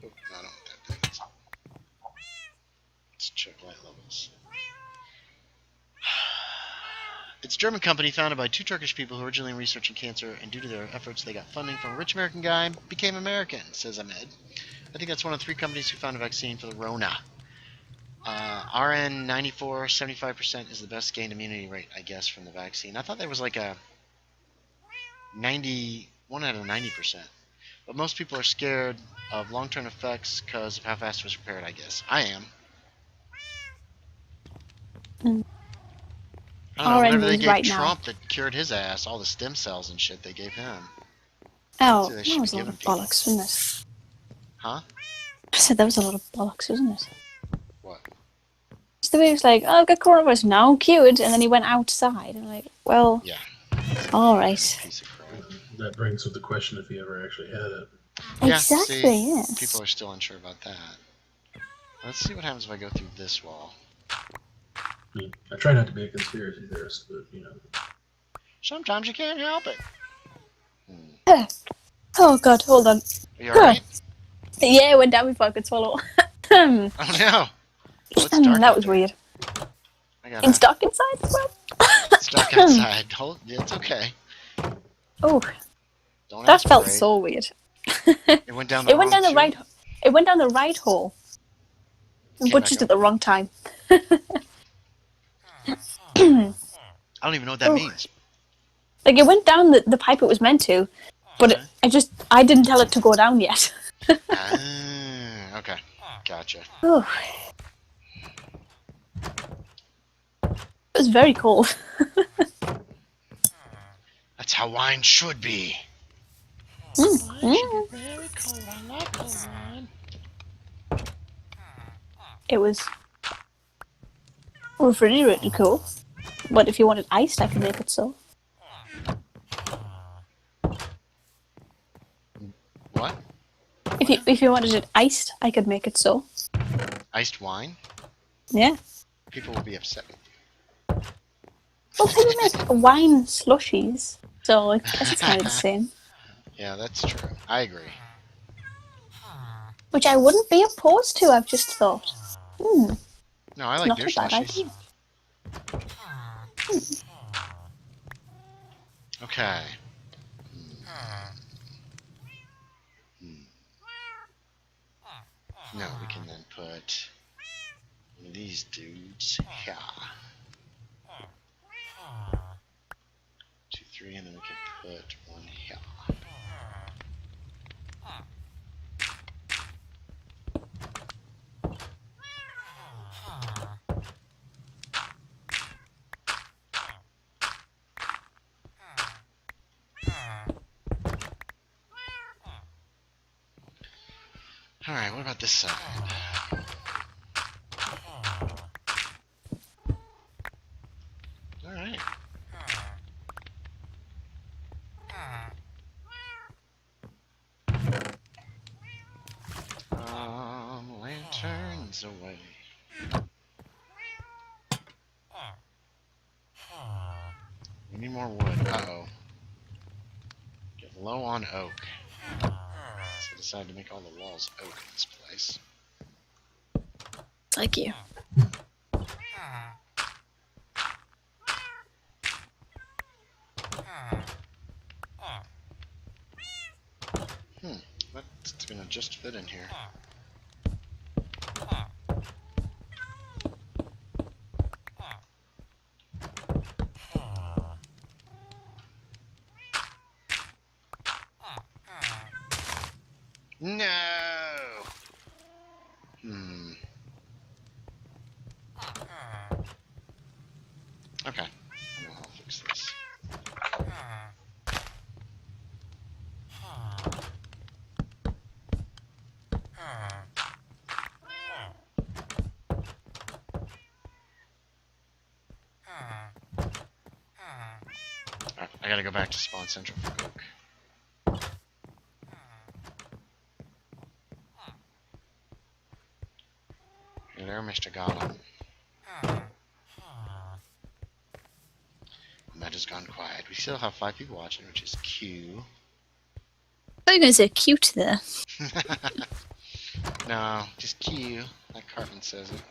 Oh, I don't know what that thing is. Let's check light levels. It's a German company founded by 2 Turkish people who were originally researching cancer, and due to their efforts, they got funding from a rich American guy, became American, says Ahmed. I think that's one of 3 companies who found a vaccine for the Rona. RN 94, 75% is the best gained immunity rate, I guess, from the vaccine. I thought there was like a 1 out of 90%. But most people are scared of long-term effects because of how fast it was repaired, I guess. I am. I don't know, RN whenever they means gave right Trump now. that cured his ass, all the stem cells and shit they gave him. Oh, So they that should was be a lot giving of people. bollocks, wasn't it? Huh? I said that was a lot of bollocks, wasn't it? What? It's the way he was like, oh, I've got coronavirus now, I'm cured, and then he went outside. And I'm like, well, Yeah. alright. Piece of crap. That brings up the question if he ever actually had it. Yeah, Exactly, see, yes. people are still unsure about that. Let's see what happens if I go through this wall. I mean, I try not to be a conspiracy theorist, but you know. Sometimes you can't help it. Oh god, hold on. Are you alright? Yeah, it went down before I could swallow. that Oh no! What's dark out was there? weird. I got It's dark inside as well. It's dark outside. Yeah, it's okay. Oh, Don't that felt aspirate. so weird. It went down the It went wrong down the tube? right. It went down the right hole, Came but back just up. at the wrong time. I don't even know what that Oh. means. Like it went down the pipe it was meant to, but Okay. I didn't tell it to go down yet. Ah, okay. Gotcha. Oh. It was very cold. That's how wine should be. Mm. Very cold. I like cold wine. It was refrigerated cool, but if you wanted iced, I could make it so. What? If you wanted it iced, I could make it so. Iced wine? Yeah. People will be upset. Well, people make wine slushies, so I guess it's kind of the same. Yeah, that's true. I agree. Which I wouldn't be opposed to. I've just thought, No, I like not beer a bad slushies. idea. Okay. No, we can then put one of these dudes here. 2, 3, and then we can put one here. Alright, what about this side? Alright. Lanterns away. We need more wood. Uh-oh. Get low on oak. So I decided to make all the walls oak in this place. Like you. That's gonna just fit in here. No! I gotta go back to Spawn Central for oak. Hey there, Mr. Gollum. The match has gone quiet. We still have 5 people watching, which is Q. I thought you were going to say cute there. No, just Q, like Cartman says it.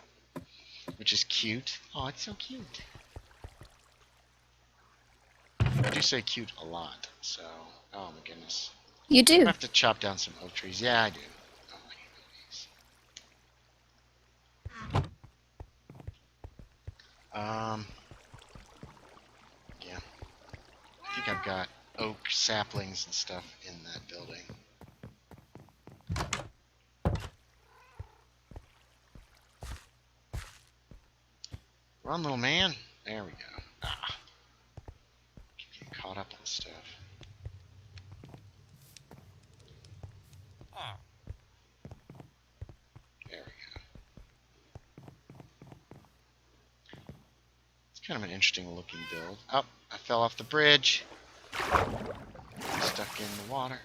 Which is cute. Oh, it's so cute. I do say cute a lot, so... Oh my goodness. You do? I have to chop down some oak trees. Yeah, I do. Oh my goodness. Yeah. I think I've got oak saplings and stuff in that building. Run, little man. There we go. Ah. Keep getting caught up on stuff. There we go. It's kind of an interesting looking build. Oh, I fell off the bridge. Stuck in the water.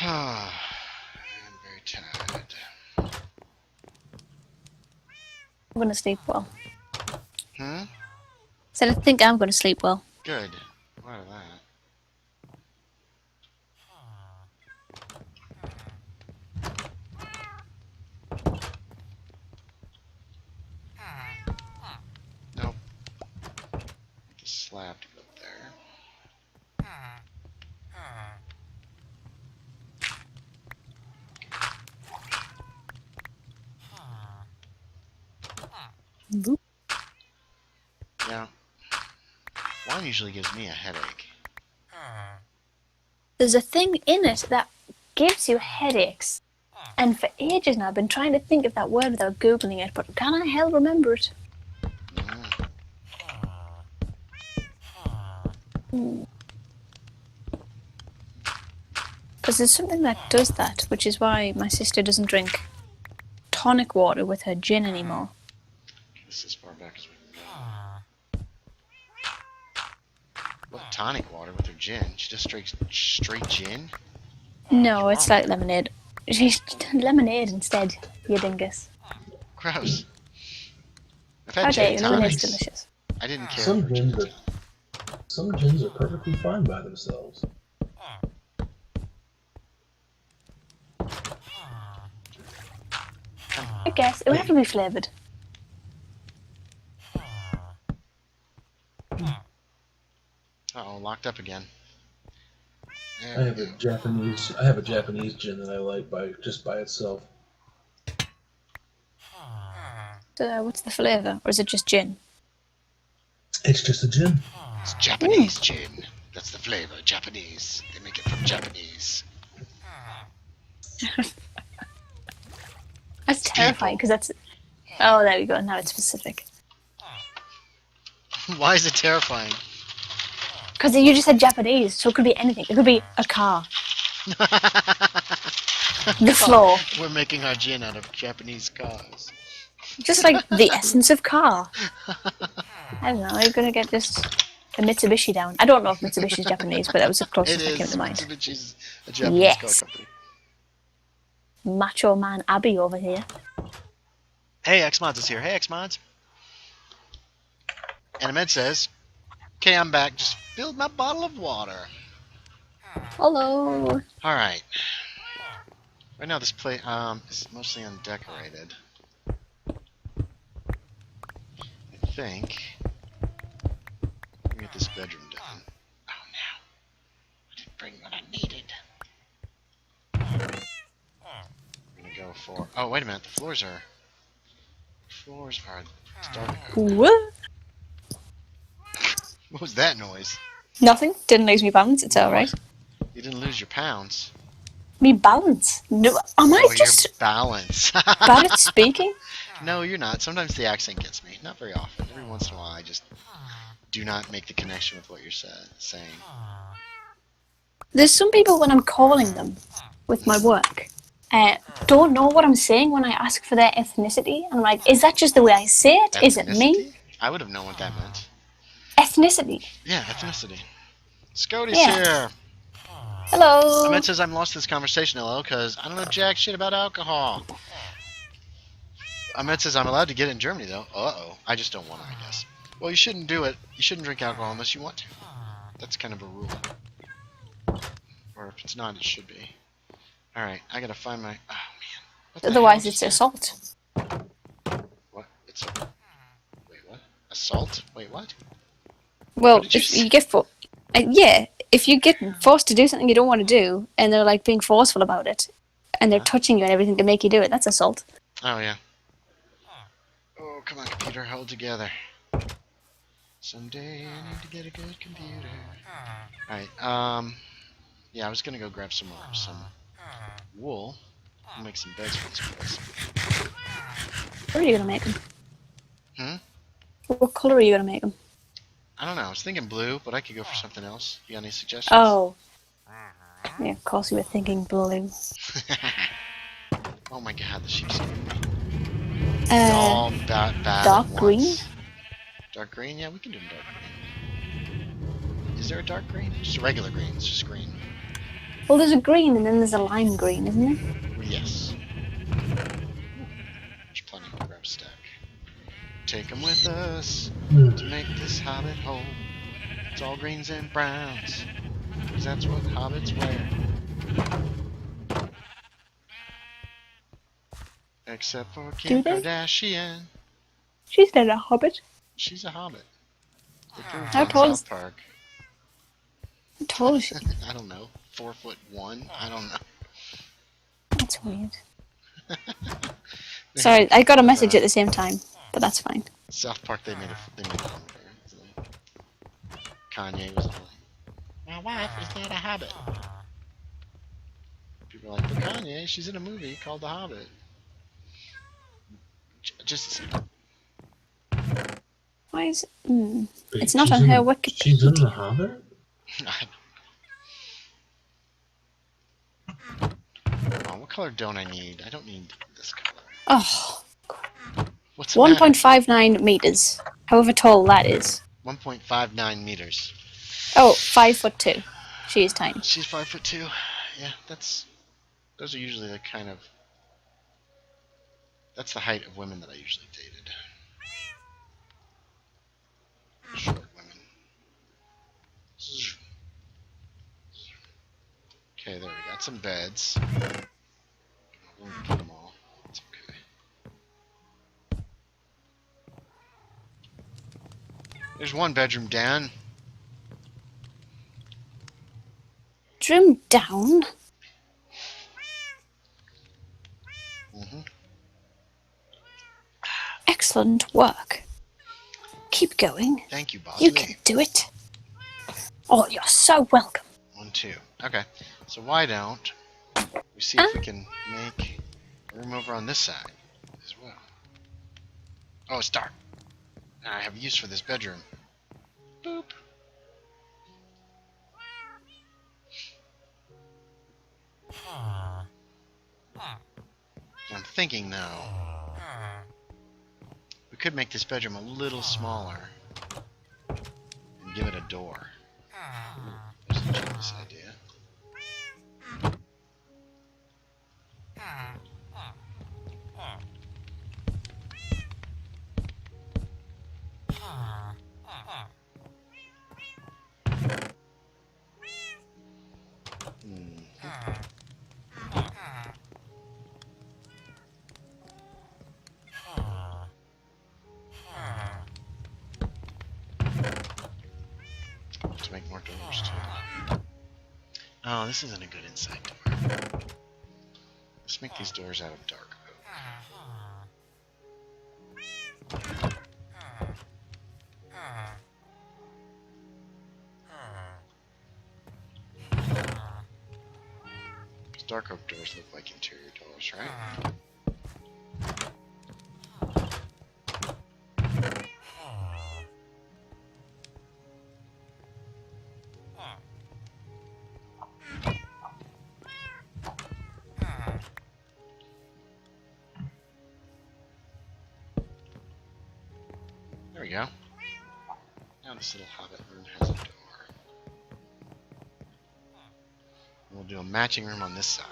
I'm very tired. I'm going to sleep well. Hmm? Said I think I'm going to sleep well. Good. What of that? Nope. The slab to go up there. Boop. Yeah. Wine usually gives me a headache. There's a thing in it that gives you headaches. And for ages now I've been trying to think of that word without Googling it, but can I hell remember it? Because there's something that does that, which is why my sister doesn't drink tonic water with her gin anymore. This is as far back as we can go. What tonic water with her gin? She just straight gin? No, it's like lemonade. She's lemonade instead, you dingus. Gross. I've How had dare gin you, lemonade's tonics. delicious. I didn't care. Some gins are perfectly fine by themselves. I guess it would have to be flavoured. Uh-oh, locked up again. There I we have go. a Japanese gin that I like just by itself. So what's the flavour? Or is it just gin? It's just a gin. It's Japanese gin. That's the flavor, Japanese. They make it from Japanese. That's terrifying, because that's... Oh, there we go, now it's specific. Why is it terrifying? Because you just said Japanese, so it could be anything. It could be a car. The floor. We're making our gin out of Japanese cars. Just like the essence of car. I don't know, you're going to get just a Mitsubishi down. I don't know if Mitsubishi's Japanese, but that was the It closest that is. came to mind. Mitsubishi's a Japanese Yes. car company. Macho Man Abby over here. Hey, Xmods is here. Hey, Xmods. And Ahmed says, okay, I'm back. Just filled my bottle of water. Hello. Alright. Right now this place is mostly undecorated. I think. Let me get this bedroom done. Oh no. I didn't bring what I needed. I'm gonna go for... Oh, wait a minute. The floors are starting. What? What was that noise? Nothing. Didn't lose me balance. It's alright. You didn't lose your pounds. Me balance? No. Am I Oh, just your balance. bad at speaking? No, you're not. Sometimes the accent gets me. Not very often. Every once in a while, I just do not make the connection with what you're saying. There's some people when I'm calling them with my work, don't know what I'm saying when I ask for their ethnicity. And I'm like, is that just the way I say it? Is it me? Ethnicity? I would have known what that meant. Ethnicity. Yeah, ethnicity. Scoti's Yeah. here. Hello. Ahmed says I'm lost in this conversation, LL, because I don't know jack shit about alcohol. Ahmed says I'm allowed to get it in Germany, though. Uh-oh. I just don't want to, I guess. Well, you shouldn't do it. You shouldn't drink alcohol unless you want to. That's kind of a rule. Or if it's not, it should be. Alright, I gotta find my... Oh, man. What the Otherwise, hell it's just assault. What? It's... Wait, what? Assault? Wait, what? Well, What did you if say? you get yeah, if you get forced to do something you don't want to do, and they're like being forceful about it, and they're touching you and everything to make you do it, that's assault. Oh, yeah. Oh, come on, computer, hold together. Someday I need to get a good computer. Alright, yeah, I was gonna go grab some wool. I'll make some beds for this place. What are you gonna make them? Hmm? What color are you gonna make them? I don't know, I was thinking blue, but I could go for something else. You got any suggestions? Oh. Yeah, of course you were thinking blue. Oh my god, the sheep's all bad dark at green? once. Dark green? Yeah, we can do dark green. Is there a dark green? Just a regular green, it's just green. Well, there's a green and then there's a lime green, isn't there? Yes. There's plenty to grab a stack. Take them with us to make this hobbit whole. It's all greens and browns, 'cause that's what hobbits wear. Except for Kim Do they? Kardashian. She's not a hobbit. She's a hobbit. They proved How in tall is- South Park. How tall is she? I don't know. 4'1"? I don't know. That's weird. Sorry, I got a message at the same time, but that's fine. South Park, they made it longer. Kanye was all like, my wife is not a hobbit. People are like, but Kanye, she's in a movie called The Hobbit. Just a second. Why is Wait, it's not she's on her in- Wikipedia. She's in The Hobbit? Oh, what color don't I need? I don't need this color. Oh, What's the matter? 1.59 meters. However tall that is. 1.59 meters. Oh, 5'2". She is tiny. She's 5'2". Yeah, those are usually the kind of... That's the height of women that I usually dated. Short women. Okay, there we got some beds. I won't put them all. It's okay. There's one bedroom, Dan. Trim down. Mm-hmm. Excellent work. Keep going. Thank you, Bob. You can do it. Oh, you're so welcome. 1, 2. Okay, so why don't we see if we can make a room over on this side as well. Oh, it's dark. Now I have use for this bedroom. Boop. I'm thinking now, we could make this bedroom a little smaller and give it a door. There's a genius idea. To make more doors too. Oh, this isn't a good inside door. Let's make these doors out of dark oak. These dark oak doors look like interior doors, right? There we go. Now Now this little hobbit room has a door. We'll do a matching room on this side.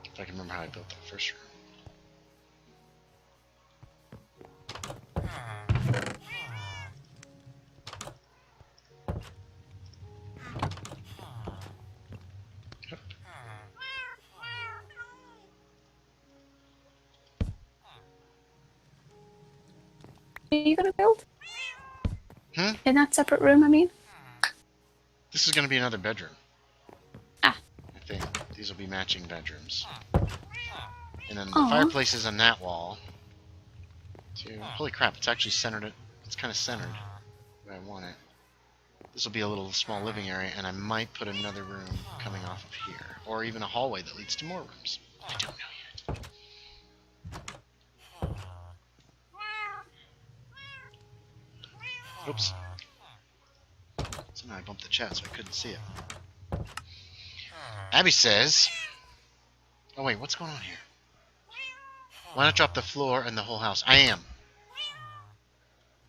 If I can remember how I built that first room. Yep. Are you gonna build? Hmm? In that separate room, I mean? This is going to be another bedroom. Ah. I think. These will be matching bedrooms. And then the Aw. fireplace is on that wall. Too. Holy crap, it's actually centered. It's kind of centered where I want it. This will be a little small living area, and I might put another room coming off of here. Or even a hallway that leads to more rooms. I don't know yet. Oops. Somehow I bumped the chat so I couldn't see it. Abby says... Oh wait, what's going on here? Why not drop the floor and the whole house? I am.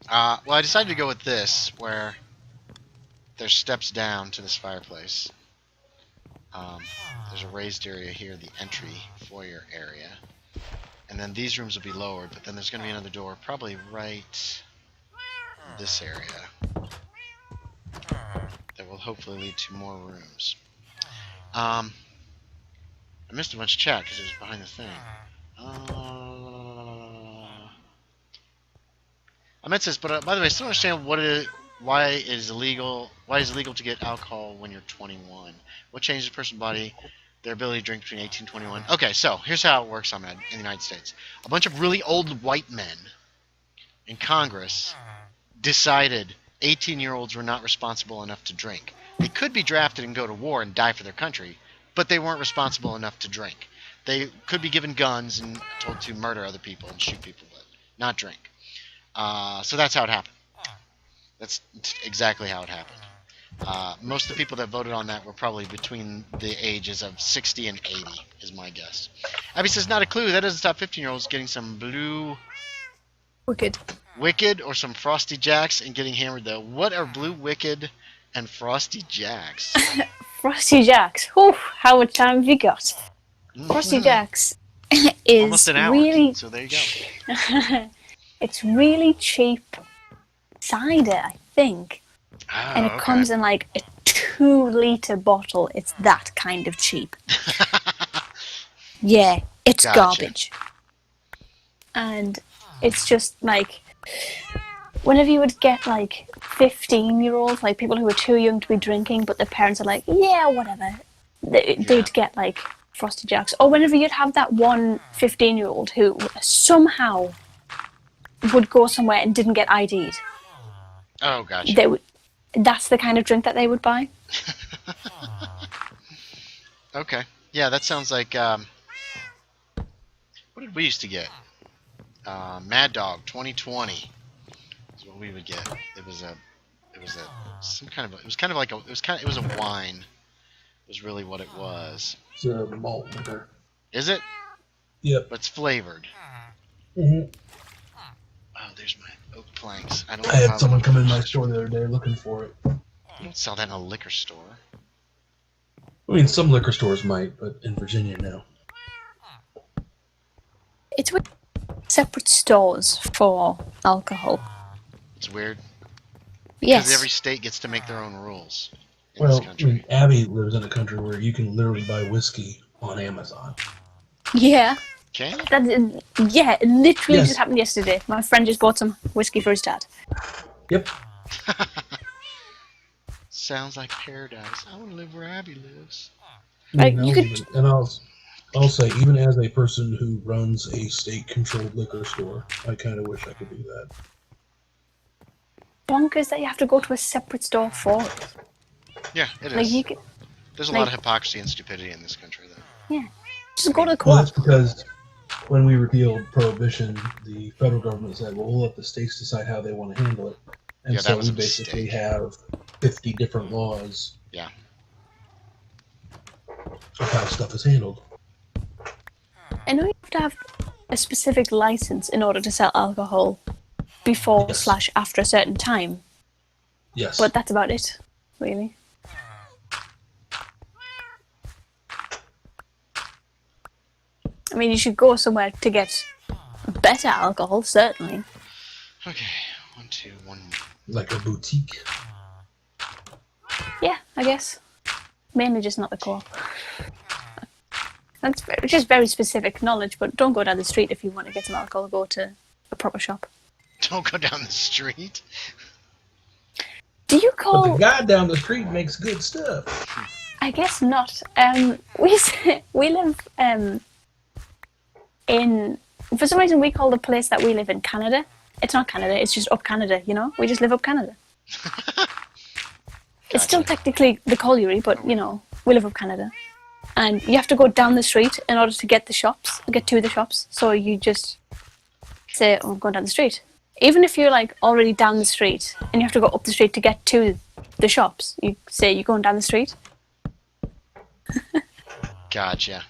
Well, I decided to go with this, where there's steps down to this fireplace. There's a raised area here, the entry foyer area. And then these rooms will be lowered, but then there's going to be another door, probably right in this area, that will hopefully lead to more rooms. I missed a bunch of chat because it was behind the thing. I meant this, but by the way, I still don't understand why it is illegal to get alcohol when you're 21. What changes a person's body, their ability to drink between 18 and 21? Okay, so here's how it works in the United States. A bunch of really old white men in Congress decided 18-year-olds were not responsible enough to drink. They could be drafted and go to war and die for their country, but they weren't responsible enough to drink. They could be given guns and told to murder other people and shoot people, but not drink. So that's how it happened. That's exactly how it happened. Most of the people that voted on that were probably between the ages of 60 and 80, is my guess. Abby says, not a clue. That doesn't stop 15-year-olds getting some blue... Wicked or some Frosty Jacks and getting hammered, though. What are Blue Wicked and Frosty Jacks? Frosty Jacks. Whew, how much time have you got? Frosty Jacks is almost an hour, really... so there you go. It's really cheap cider, I think. Oh, And it comes in like a 2-liter bottle. It's that kind of cheap. Yeah, it's Gotcha. garbage. And it's just like... Whenever you would get like 15-year-olds, like people who are too young to be drinking, but their parents are like, yeah, whatever. They'd get like Frosty Jacks. Or whenever you'd have that one 15-year-old who somehow would go somewhere and didn't get ID'd. Oh, gotcha. That's the kind of drink that they would buy. Okay. Yeah, that sounds like... what did we used to get? Mad Dog 2020 is what we would get. It was a wine. Was really what it was. It's a malt liquor. Is it? Yep. But it's flavored. Mm-hmm. Oh, there's my oak planks. I had someone come in my store the other day looking for it. You don't sell that in a liquor store. I mean, some liquor stores might, but in Virginia, no. It's with separate stores for alcohol. It's weird. Yes. Because every state gets to make their own rules in Well, this I country. mean, Abby lives in a country where you can literally buy whiskey on Amazon. Yeah. Okay. It literally Yes. just happened yesterday. My friend just bought some whiskey for his dad. Yep. Sounds like paradise. I want to live where Abby lives. Like, And you could- I'll say, even as a person who runs a state-controlled liquor store, I kind of wish I could do that. Bonkers that you have to go to a separate store for it. Yeah, it Like is. you could, There's a lot of hypocrisy and stupidity in this country, though. yeah, just go to the Well, co-op. that's because when we repealed Prohibition, the federal government said, well, we'll let the states decide how they want to handle it. And Yeah, that so was we a basically mistake. have 50 different laws Yeah. of how stuff is handled. I know you have to have a specific license in order to sell alcohol before Yes. / after a certain time, Yes. but that's about it, really. I mean, you should go somewhere to get better alcohol, certainly. Okay, 1, 2, 1. Like a boutique. Yeah, I guess. Mainly just not the co-op. That's just very specific knowledge, but don't go down the street if you want to get some alcohol. Go to a proper shop. Don't go down the street. Do you But the call... guy down the street makes good stuff. I guess not. We live in... For some reason, we call the place that we live in Canada. It's not Canada, it's just up Canada, you know? We just live up Canada. It's still technically the colliery, but, you know, we live up Canada. And you have to go down the street in order to get to the shops. So you just say, oh, I'm going down the street. Even if you're, like, already down the street and you have to go up the street to get to the shops, you say you're going down the street. Gotcha.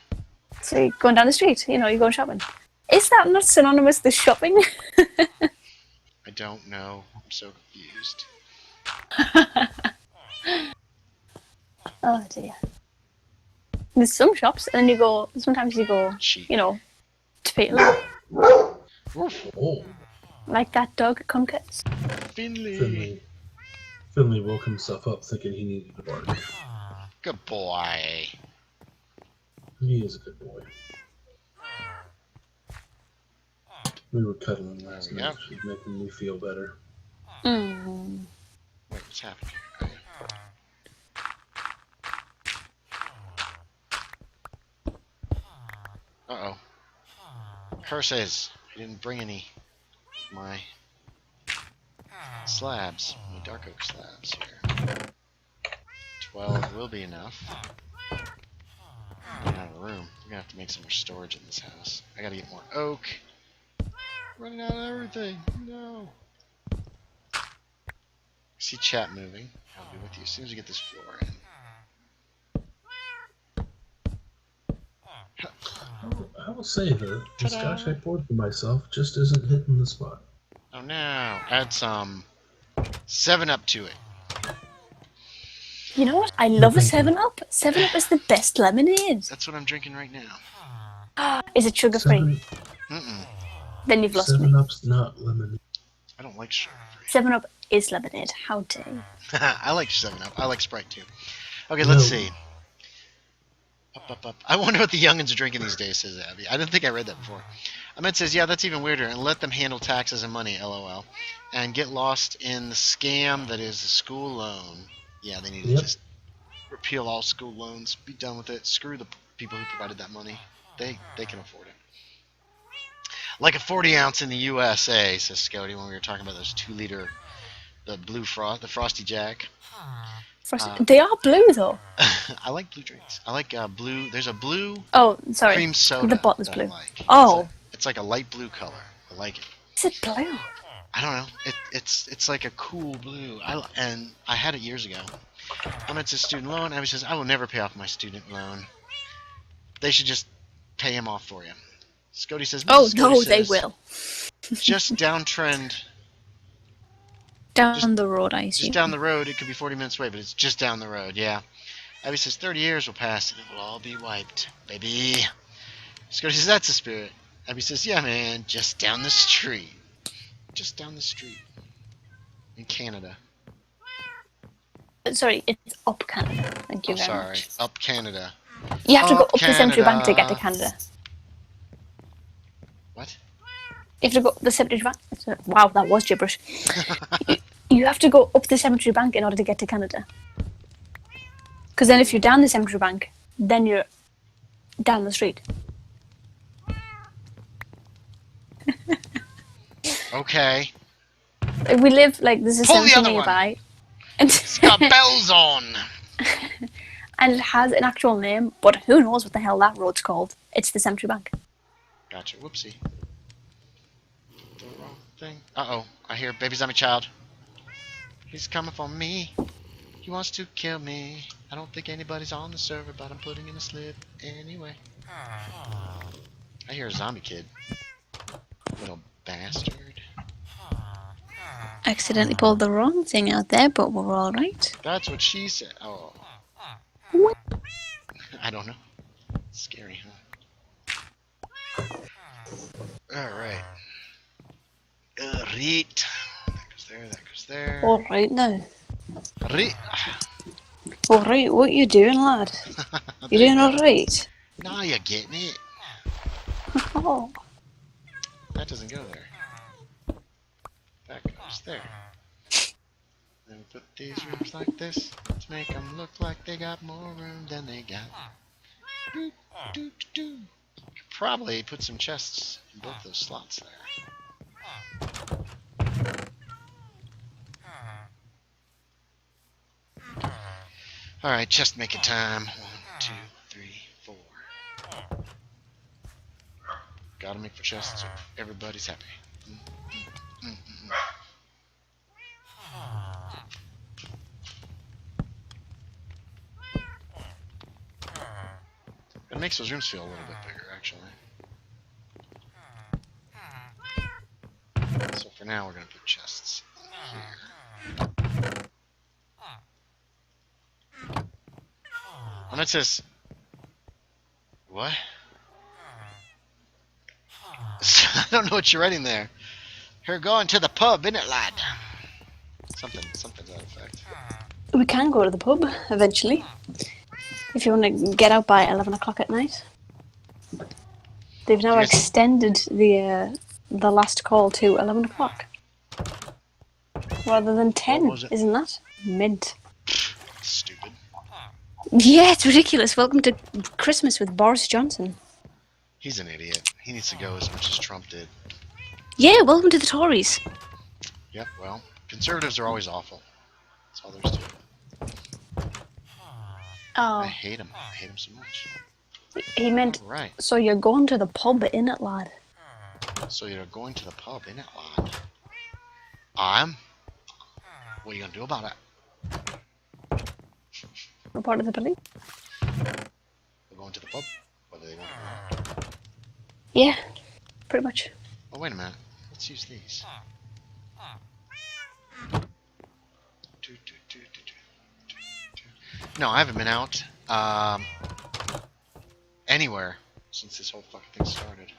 So you're going down the street, you know, you're going shopping. Is that not synonymous with shopping? I don't know. I'm so confused. Oh dear. There's some shops, and then sometimes you go, Cheap. you know, to Peterlee. Oh, Like that dog at Conquest. Finley. Finley woke himself up thinking he needed a bark. Good boy. He is a good boy. We were cuddling last night. She's making me feel better. Mm. Wait, what's happening? Oh, yeah. Uh-oh. Curses. I didn't bring any of my slabs. My dark oak slabs here. 12 will be enough. I'm out of room. We're gonna have to make some more storage in this house. I gotta get more oak. Running out of everything. No. See chat moving. I'll be with you as soon as we get this floor in. I will say that the scotch I poured for myself just isn't hitting the spot. Oh no. Add some 7-Up to it. You know what? I love a 7-Up. 7-Up is the best lemonade. That's what I'm drinking right now. Is it sugar free? Mm-mm. Then you've lost me. 7-Up's not lemonade. I don't like sugar. 7-Up is lemonade. How dare you? I like 7-Up. I like Sprite too. Okay, let's see. Up. I wonder what the youngins are drinking these days, says Abby. I didn't think I read that before. Ahmed says, yeah, that's even weirder, and let them handle taxes and money, LOL. And get lost in the scam that is the school loan. Yeah, they need to just repeal all school loans. Be done with it. Screw the people who provided that money. They can afford it. Like a 40 ounce in the USA, says Scoti, when we were talking about those 2-liter, the Frosty Jack. They are blue though. I like blue drinks. I like blue. There's a blue Sorry. cream soda. The bottle's that blue. I like. Oh. It's like a light blue color. I like it. Is it blue? I don't know. It's like a cool blue. And I had it years ago. When it's a student loan, Abby says, I will never pay off my student loan. They should just pay him off for you. Scoti says, Oh, Scoti no, says, they will. Just downtrend. Down the road, I assume. Just down the road. It could be 40 minutes away, but it's just down the road, yeah. Abby says 30 years will pass and it will all be wiped, baby. Scoti says, that's the spirit. Abby says, yeah, man, just down the street. Just down the street. In Canada. Sorry, it's up Canada. Thank you very sorry. much. Up Canada. You have to go Up up the Century Bank to get to Canada. Canada. What? You have to go up the Cemetery Bank. Wow, that was gibberish. You have to go up the Cemetery Bank in order to get to Canada. Because then if you're down the Cemetery Bank, then you're down the street. Okay. We live, like, there's a Pull the cemetery other one. nearby. And, It's got bells on. and it has an actual name, but who knows what the hell that road's called. It's the Cemetery Bank. Gotcha. Whoopsie. The wrong thing. Uh-oh. I hear baby zombie child. He's coming for me. He wants to kill me. I don't think anybody's on the server, but I'm putting in a slip anyway. I hear a zombie kid. Little bastard. Accidentally pulled the wrong thing out there, but we're all right. That's what she said. Oh. What? I don't know. Scary, huh? Alright. Right. That goes there, that goes there. All right now. Right. All right, what you doing, lad? You doing all right? Now you're getting it. Oh. That doesn't go there. That goes there. Then we put these rooms like this to make them look like they got more room than they got. Doo, doo, doo. Could probably put some chests in both those slots there. Alright, chest making time. 1, 2, 3, 4. Gotta make for chests so everybody's happy. It makes those rooms feel a little bit bigger, actually. So for now, we're gonna put chests here. And it says, what? I don't know what you're writing there. You're going to the pub, innit, lad? Something to that effect. We can go to the pub eventually. If you want to get out by 11 o'clock at night. They've now extended the last call to 11 o'clock. Rather than 10, isn't that? Mint. Stupid. Yeah, it's ridiculous. Welcome to Christmas with Boris Johnson. He's an idiot. He needs to go as much as Trump did. Yeah, welcome to the Tories. Yep, well, conservatives are always awful. That's all there's to it. Oh. I hate him. I hate him so much. He meant, right. So you're going to the pub, innit, lad? So you're going to the pub, innit, lad? I'm? What are you going to do about it? Report to the police? We're going to the pub? What are they going to do? Yeah, pretty much. Oh, wait a minute. Let's use these. No, I haven't been out anywhere since this whole fucking thing started.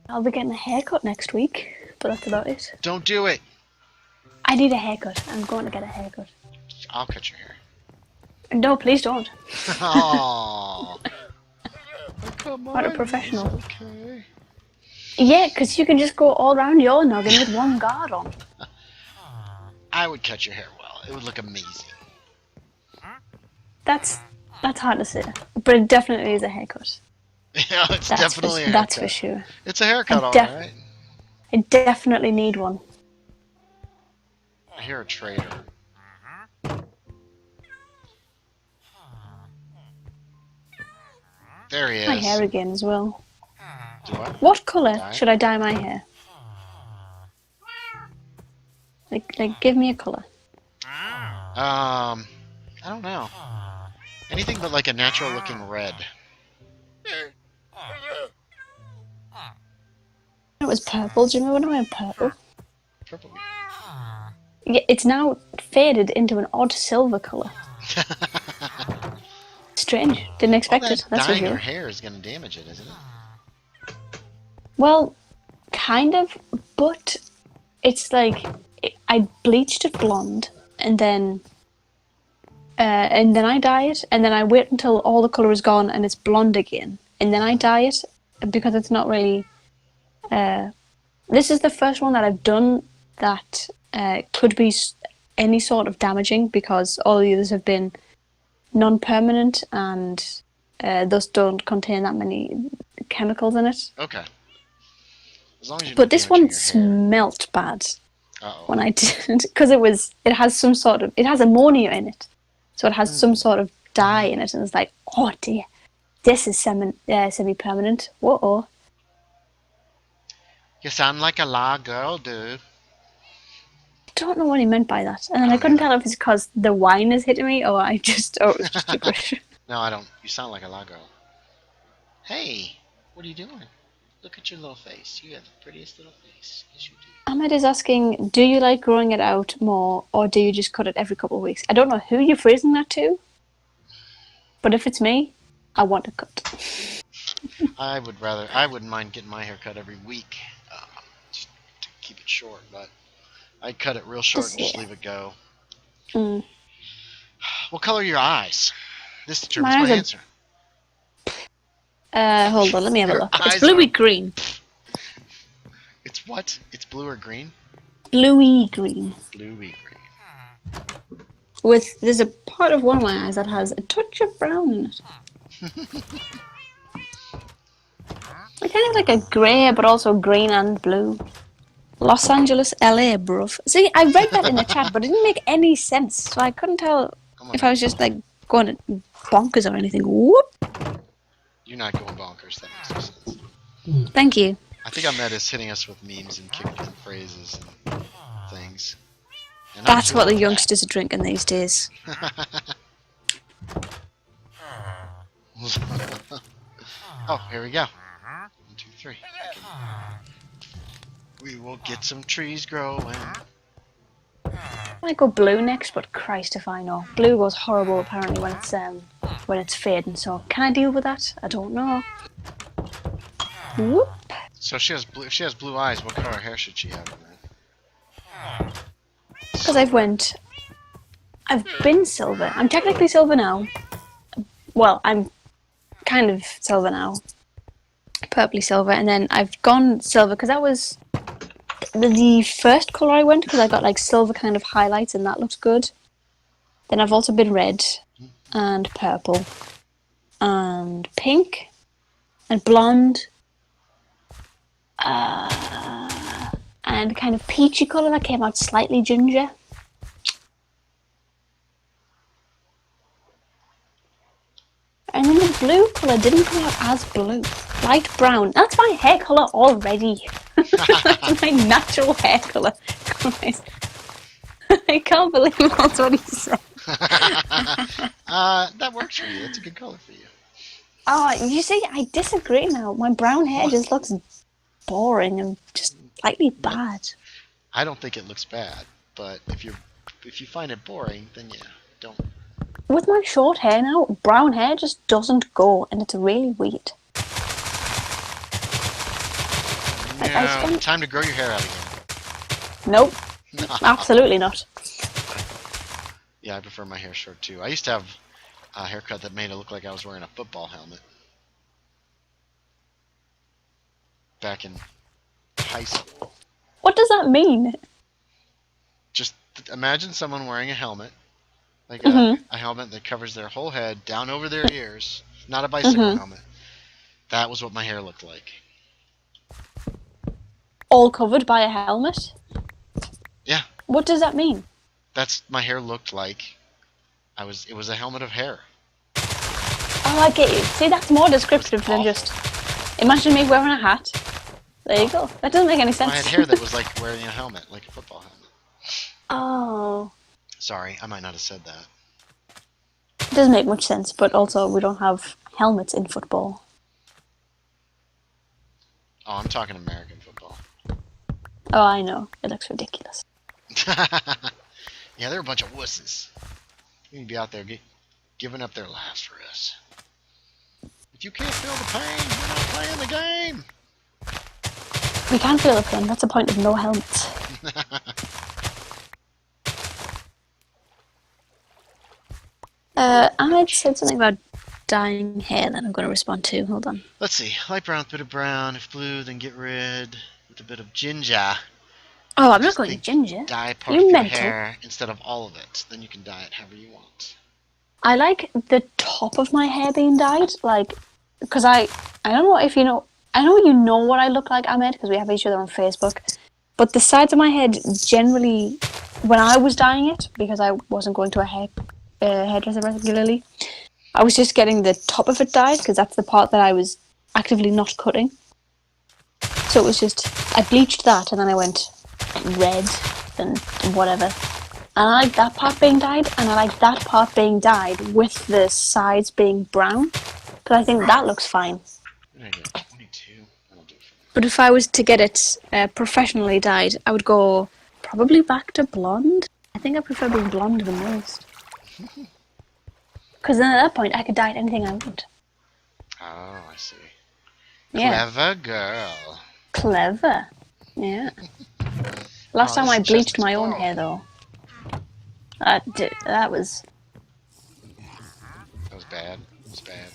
I'll be getting a haircut next week, but that's about it. Don't do it! I need a haircut. I'm going to get a haircut. I'll cut your hair. No, please don't. Aww. Come on, What a professional. Okay. Yeah, because you can just go all around your noggin with one guard on. I would cut your hair well. It would look amazing. That's hard to say, but it definitely is a haircut. Yeah, it's definitely a haircut. That's for sure. It's a haircut, alright. I definitely need one. I hear a traitor. There he is. My hair again as well. Do I? What colour should I dye my hair? Like, give me a colour. I don't know. Anything but like a natural looking red. It was purple. Do you remember when I went purple? Purple. Yeah, it's now faded into an odd silver colour. Strange. Didn't expect it. That's for dyeing your sure. hair is going to damage it, isn't it? Well, kind of, but it's like I bleached it blonde, and then I dye it, and then I wait until all the colour is gone and it's blonde again, and then I dye it because it's not really. This is the first one that I've done that could be any sort of damaging, because all the others have been non-permanent and thus don't contain that many chemicals in it. Okay. As long as you But this one smelt bad when I did, because it has ammonia in it, so it has some sort of dye in it, and it's like, oh dear, this is semi-permanent. Whoa. You sound like a la girl, dude. I don't know what he meant by that, and then I couldn't tell if it's because the wine is hitting me or it was just a crush. No, I don't. You sound like a la girl. Hey, What are you doing? Look at your little face. You have the prettiest little face. Yes, you do. Ahmed is asking, do you like growing it out more, or do you just cut it every couple of weeks? I don't know who you're phrasing that to, but if it's me, I want a cut. I wouldn't mind getting my hair cut every week, just to keep it short, but I'd cut it real short and just leave it go. Mm. What color are your eyes? This determines My my eyes answer. Hold on, let me have a Your look. It's eyes bluey are- green. It's what? It's blue or green? Bluey green. Bluey green. There's a part of one of my eyes that has a touch of brown in it. Like kind of like a grey, but also green and blue. Los Angeles, LA, bruv. See, I read that in the chat, but it didn't make any sense, so I couldn't tell if I was just like going bonkers or anything. Whoop! You're not going bonkers. That makes no sense. Thank you. I think Ahmed is hitting us with memes and kicking and phrases and things. And That's I'm what the doing youngsters are drinking these days. Oh, here we go. 1, 2, 3. We will get some trees growing. I go blue next, but Christ if I know. Blue goes horrible apparently when it's fading, so can I deal with that? I don't know. Whoop. So if she has blue eyes, what color hair should she have? Because I've been silver. I'm technically silver now. Well, I'm kind of silver now. Purpley silver, and then I've gone silver because that was the first colour I went, because I got like silver kind of highlights and that looked good. Then I've also been red and purple and pink and blonde and kind of peachy colour that came out slightly ginger. And then the blue colour didn't come out as blue. Light brown. That's my hair colour already. That's my natural hair colour. I can't believe that's what he said. That works for you. That's a good color for you. Oh, you see, I disagree now. My brown hair just looks boring and just slightly bad. I don't think it looks bad, but if you find it boring, then yeah, don't. With my short hair now, brown hair just doesn't go, and it's really weird. No, time to grow your hair out again. Nope, absolutely not. Yeah, I prefer my hair short too. I used to have a haircut that made it look like I was wearing a football helmet. Back in high school. What does that mean? Just imagine someone wearing a helmet. Like a helmet that covers their whole head down over their ears. Not a bicycle helmet. That was what my hair looked like. All covered by a helmet? Yeah. What does that mean? That's my hair looked like. It was a helmet of hair. Oh, I get you. See, that's more descriptive than just... Imagine me wearing a hat. There you go. That doesn't make any sense. I had hair that was like wearing a helmet, like a football helmet. Oh. Sorry, I might not have said that. It doesn't make much sense, but also we don't have helmets in football. Oh, I'm talking American football. Oh, I know. It looks ridiculous. Yeah, they're a bunch of wusses. They'd be out there giving up their lives for us. If you can't feel the pain, you're not playing the game. We can't feel the pain. That's the point of no helmets. Ahmed said something about dyeing hair that I'm going to respond to. Hold on. Let's see. Light brown, bit of brown. If blue, then get red with a bit of ginger. Oh, I'm not going to ginger. Dye part You of your mental. hair instead of all of it. Then you can dye it however you want. I like the top of my hair being dyed, like, because I don't know if you know, I know you know what I look like, Ahmed, because we have each other on Facebook, but the sides of my head generally, when I was dyeing it, because I wasn't going to a hairdresser regularly, I was just getting the top of it dyed, because that's the part that I was actively not cutting. So it was just, I bleached that, and then I went red, and whatever. And I like that part being dyed, and I like that part being dyed with the sides being brown, because I think that looks fine. What did I get? 22. That'll do for But if I was to get it professionally dyed, I would go probably back to blonde. I think I prefer being blonde the most. Because then at that point, I could dye it anything I want. Oh, I see. Yeah. Clever girl. Clever. Yeah. Last time this I bleached chestnut's my own coral. hair, though. That was... That was bad. It was bad.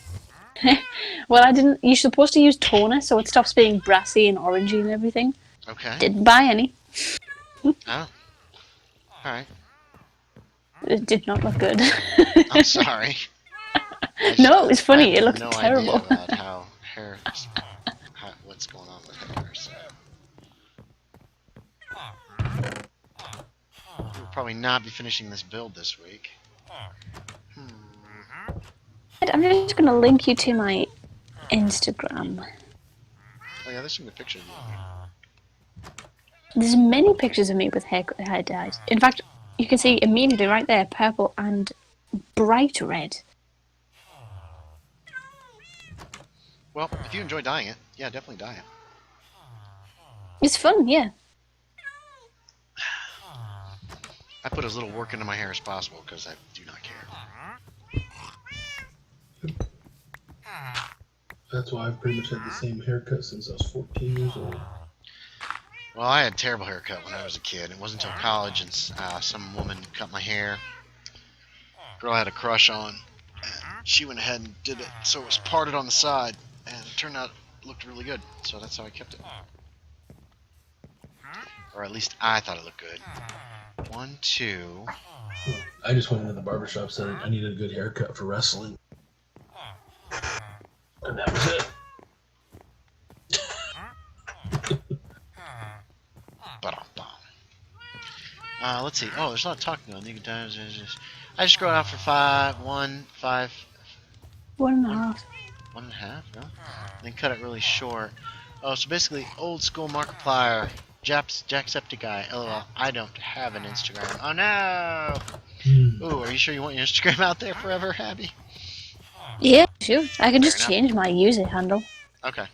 Well, I didn't... You're supposed to use toner, so it stops being brassy and orangey and everything. Okay. Didn't buy any. Oh. Alright. It did not look good. I'm sorry. No, it was funny. I It have looked no terrible. idea about how hair... what's going on with hair, so... We'll probably not be finishing this build this week. I'm just going to link you to my Instagram. Oh yeah, there's some good pictures of you. There's many pictures of me with hair dyed. In fact, you can see immediately right there, purple and bright red. Well, if you enjoy dyeing it, yeah, definitely dye it. It's fun, yeah. I put as little work into my hair as possible because I do not care. That's why I've pretty much had the same haircut since I was 14 years old. Well, I had a terrible haircut when I was a kid. It wasn't until college and some woman cut my hair. Girl I had a crush on. And she went ahead and did it so it was parted on the side. And it turned out it looked really good. So that's how I kept it. Or at least I thought it looked good. 1, 2. I just went into the barbershop, said I needed a good haircut for wrestling. And that was it. Let's see. Oh, there's a lot of talking going on. I just grow it out for 5, 1, 5. 1.5. 1.5, no? Then cut it really short. Oh, so basically, old school Markiplier, Jacksepticeye, LOL. I don't have an Instagram. Oh no! Ooh, are you sure you want your Instagram out there forever, Abby? Yeah, sure. I can just Fair change my user handle. Okay.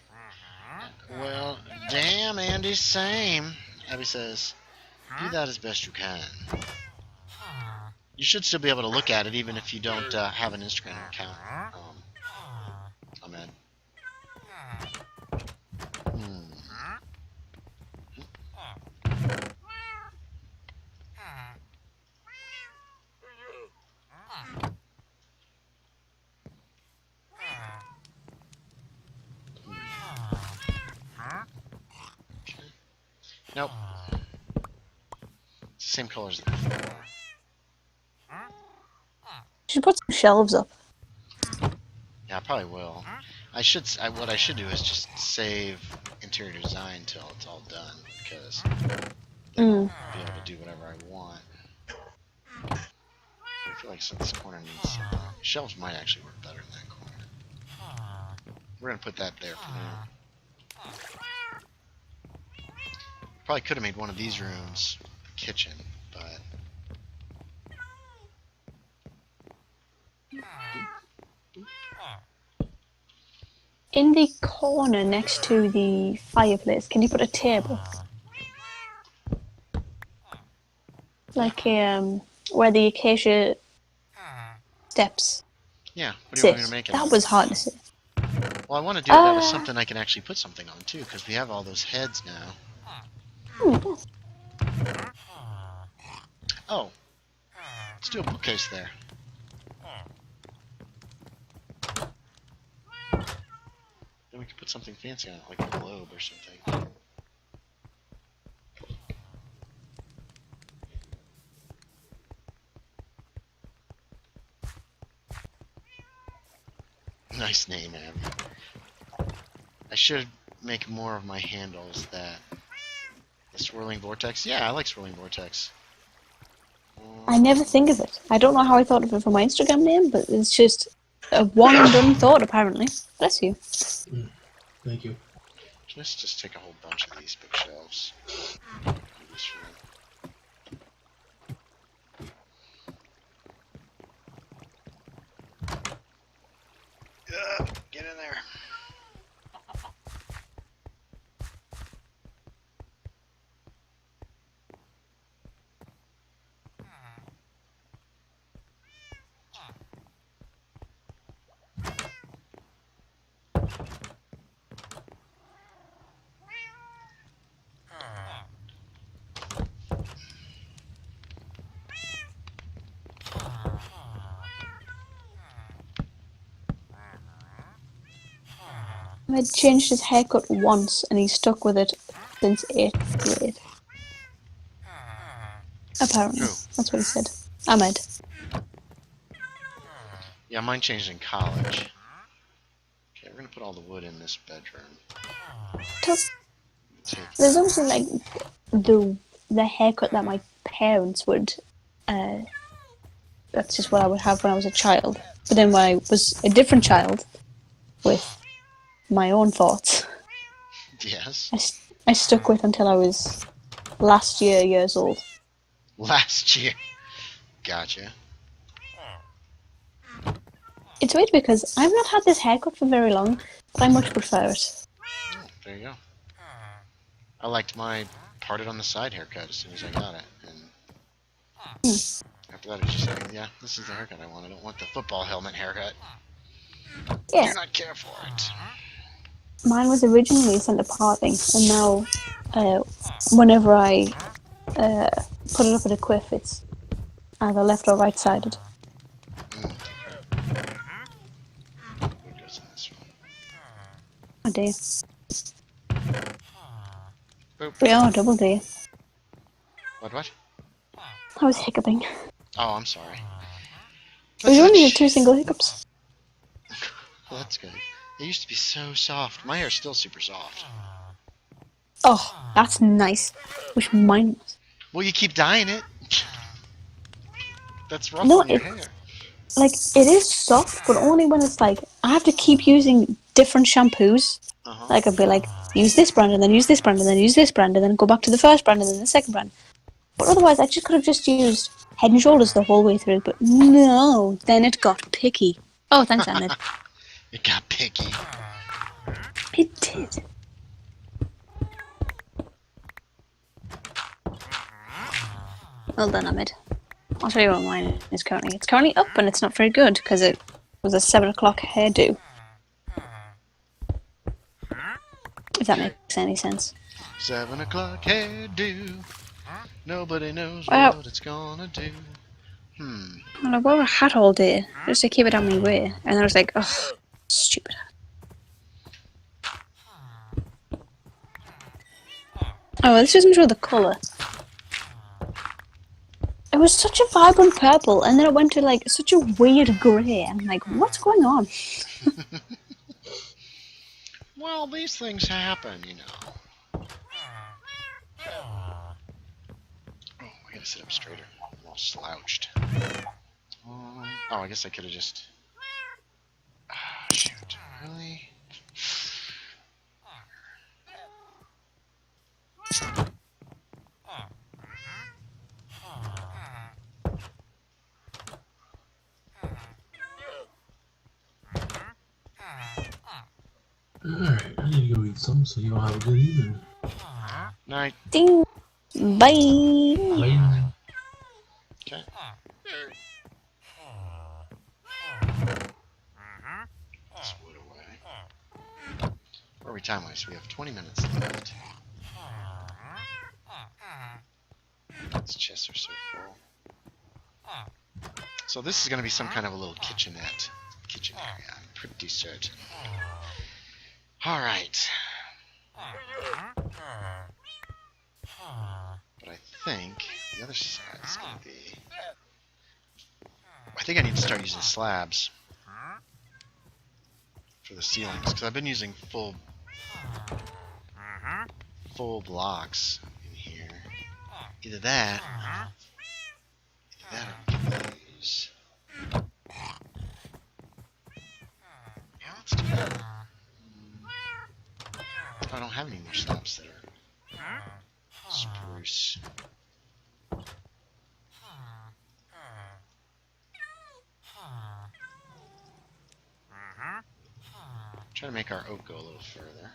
Well, damn, Andy, same. Abby says, do that as best you can. You should still be able to look at it even if you don't have an Instagram account. Ahmed. Nope. It's the same colors as before. You should put some shelves up. Yeah, I probably will. What I should do is just save interior design until it's all done, because then I'll be able to do whatever I want. I feel like this corner needs shelves might actually work better in that corner. We're gonna put that there for now. Probably could have made one of these rooms a kitchen, but In the corner next to the fireplace, can you put a table? Like where the acacia steps yeah. What do you want me sit. to make it? That was hard to see. Well, I want to do that with something I can actually put something on too, because we have all those heads now. Oh, let's do a bookcase there. Then we could put something fancy on it, like a globe or something. Nice name, Abby. I should make more of my handles that... The swirling vortex? Yeah, I like swirling vortex. I never think of it. I don't know how I thought of it for my Instagram name, but it's just a one and done thought, apparently. Bless you. Thank you. Let's just take a whole bunch of these bookshelves. Get in there. I changed his haircut once and he's stuck with it since 8th grade. Apparently. Who? That's what he said. Ahmed. Yeah, mine changed in college. Okay, we're gonna put all the wood in this bedroom. There's also like the haircut that my parents would that's just what I would have when I was a child. But then when I was a different child with my own thoughts, Yes. I stuck with until I was last years old. Last year. Gotcha. It's weird because I've not had this haircut for very long, but I much prefer it. Oh, there you go. I liked my parted on the side haircut as soon as I got it, and after that it's just like, yeah, this is the haircut I want. I don't want the football helmet haircut. Yeah. Do not care for it. Mine was originally centre parting, and now whenever I put it up at a quiff, it's either left or right sided. What goes in this one? Oh dear. Boop. We are double D. What? I was hiccuping. Oh, I'm sorry. We only did 2 single hiccups. Well, that's good. It used to be so soft. My hair's still super soft. Oh, that's nice. Wish mine was. Well, you keep dyeing it. That's rough No, on your hair. Like, it is soft, but only when it's like, I have to keep using different shampoos. Like, I'd be like, use this brand, and then use this brand, and then use this brand, and then go back to the first brand, and then the second brand. But otherwise, I just could have just used Head and Shoulders the whole way through, but no, then it got picky. Oh, thanks, Ahmed. It got picky. It did. Well done, Ahmed. I'll show you what mine is currently. It's currently up, and it's not very good, because it was a 7 o'clock hairdo. If that makes any sense. 7 o'clock hairdo. Nobody knows Well, what it's gonna do. Well, I wore a hat all day, just to keep it on my way, and I was like, oh, stupid hat. Oh, well, this doesn't show the colour. It was such a vibrant purple, and then it went to, like, such a weird grey. I'm like, what's going on? Well, these things happen, you know. Oh, I gotta sit up straighter. I'm all slouched. Oh, I guess I could have just... Ah, shoot. Really? Alright, I need to go eat some, so you all have a good evening. Night. Ding! Bye! Bye. Okay. This wood away. Where are we time-wise? We have 20 minutes left. These chests are so full. So this is going to be some kind of a little kitchen area, I'm pretty certain. Alright. But I think the other side is going to be... I think I need to start using slabs for the ceilings, because I've been using full blocks in here. Either that or we can use... Yeah, let's do that. I don't have any more slabs that are spruce. Try to make our oak go a little further.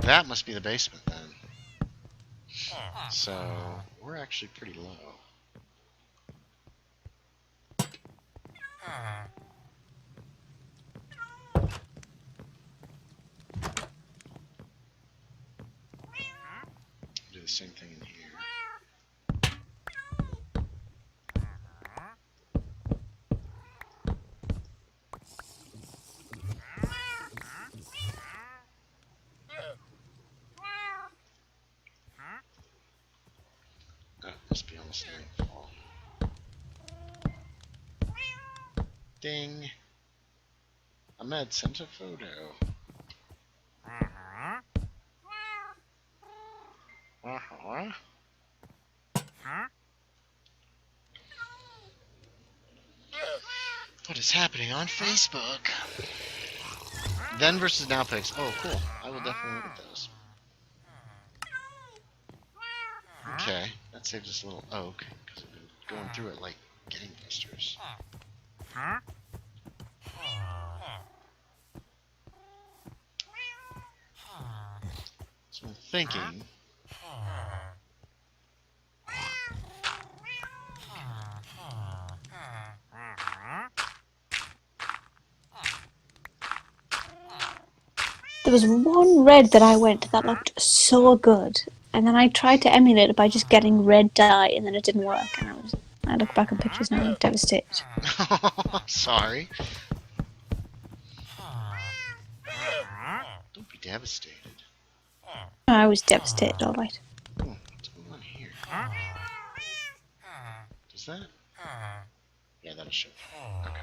That must be the basement then. So we're actually pretty low. Do the same thing in here. Oh, must be almost nightfall. Ding! Ahmed sent a photo. What is happening on Facebook? Then versus now pics. Oh, cool. I will definitely look at those. Okay, that saved us a little oak, because we've been going through it like gangbusters. So I'm thinking... There was one red that I went that looked so good, and then I tried to emulate it by just getting red dye, and then it didn't work. And I look back on pictures now and I'm devastated. Sorry. Don't be devastated. I was devastated, alright. What's going on here? Does that? Yeah, that'll show. Okay.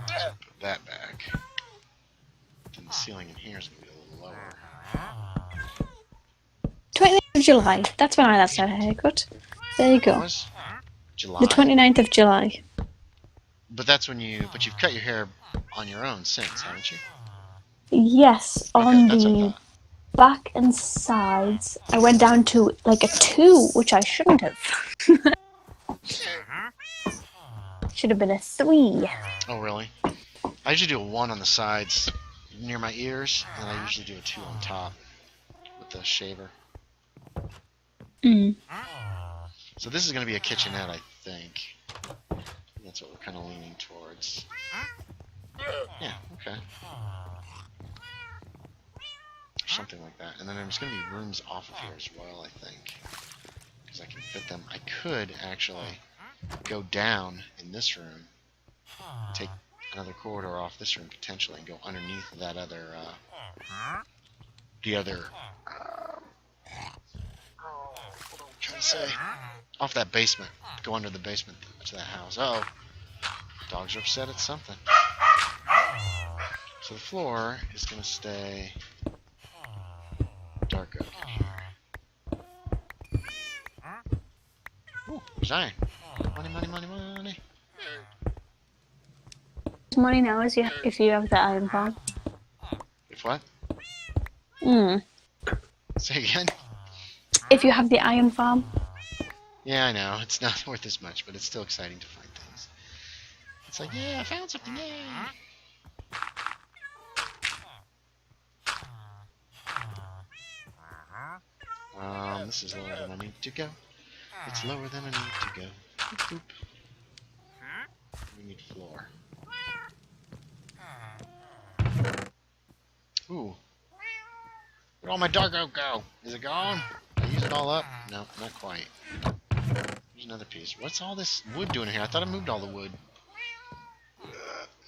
So put that back. Then the ceiling in here is going to be a little lower. 29th of July. That's when I last had a haircut. There you go. Was July. The 29th of July. But that's when but you've cut your hair on your own since, haven't you? Yes, Okay, on that's what I the thought. back and sides. I went down to like a 2, which I shouldn't have. Should have been a 3. Oh, really? I usually do a 1 on the sides near my ears, and then I usually do a 2 on top with the shaver. Mm. So this is going to be a kitchenette, I think. That's what we're kind of leaning towards. Yeah, okay. Or something like that. And then there's going to be rooms off of here as well, I think. Because I can fit them. I could actually go down in this room, take another corridor off this room potentially, and go underneath that other, what am I trying to say? Off that basement. Go under the basement to that house. Uh oh. Dogs are upset at something. So the floor is going to stay dark oak in here. Ooh, there's iron. Money, money, money, money. Money now is if you have the iron farm. If what? Mm. Say again? If you have the iron farm. Yeah, I know. It's not worth as much, but it's still exciting to find things. It's like, yeah, I found something, yay! This is lower than I need to go. It's lower than I need to go. Boop, boop. We need floor. Ooh. Where'd all my dark oak go? Is it gone? Did I use it all up? No, not quite. Here's another piece. What's all this wood doing here? I thought I moved all the wood.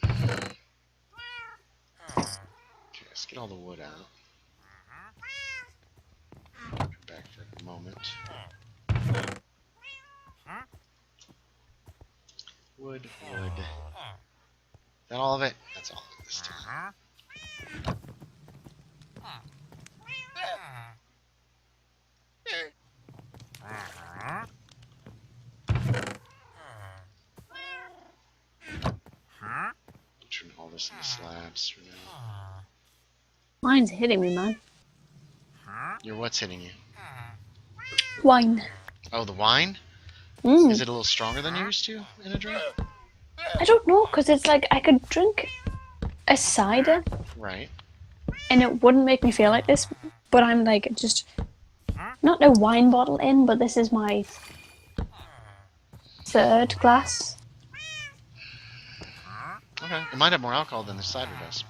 Okay, let's get all the wood out. Come back for a moment. Wood, wood. Is that all of it? That's all of it this time. Turn all this into slabs for now. Wine's hitting me, man. Your what's hitting you? Wine. Oh, the wine? Mm. Is it a little stronger than you used to in a drink? I don't know, because it's like I could drink a cider Right. and it wouldn't make me feel like this, but I'm like just not a wine bottle in, but this is my third glass. Okay. It might have more alcohol than the cider does.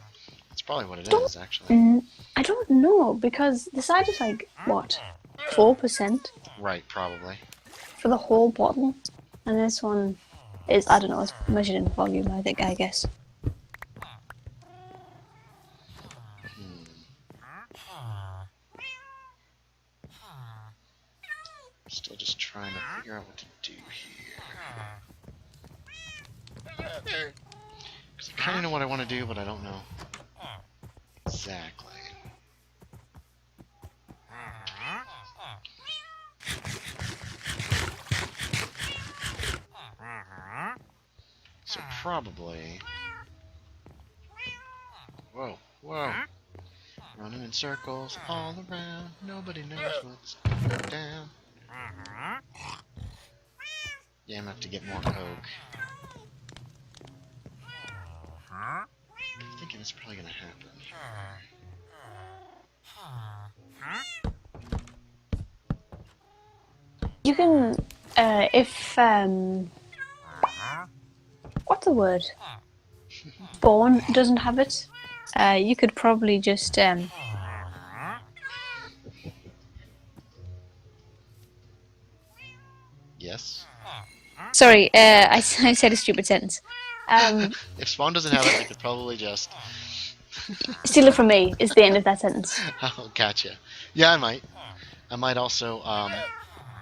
That's probably what it is, actually. I don't know, because the cider's like, what, 4% Right, probably. for the whole bottle? And this one is, I don't know, it's measured in volume, I guess. Still just trying to figure out what to do here. Because I kind of know what I want to do, but I don't know exactly. So probably... Whoa, whoa. Running in circles all around. Nobody knows what's going down. Yeah, I'm gonna have to get more coke. I'm thinking it's probably gonna happen. You can, if, what's the word? Spawn doesn't have it. You could probably just, Yes? sorry, I said a stupid sentence. If Spawn doesn't have it, I could probably just... Steal it from me is the end of that sentence. Oh, gotcha. Yeah, I might. I might also,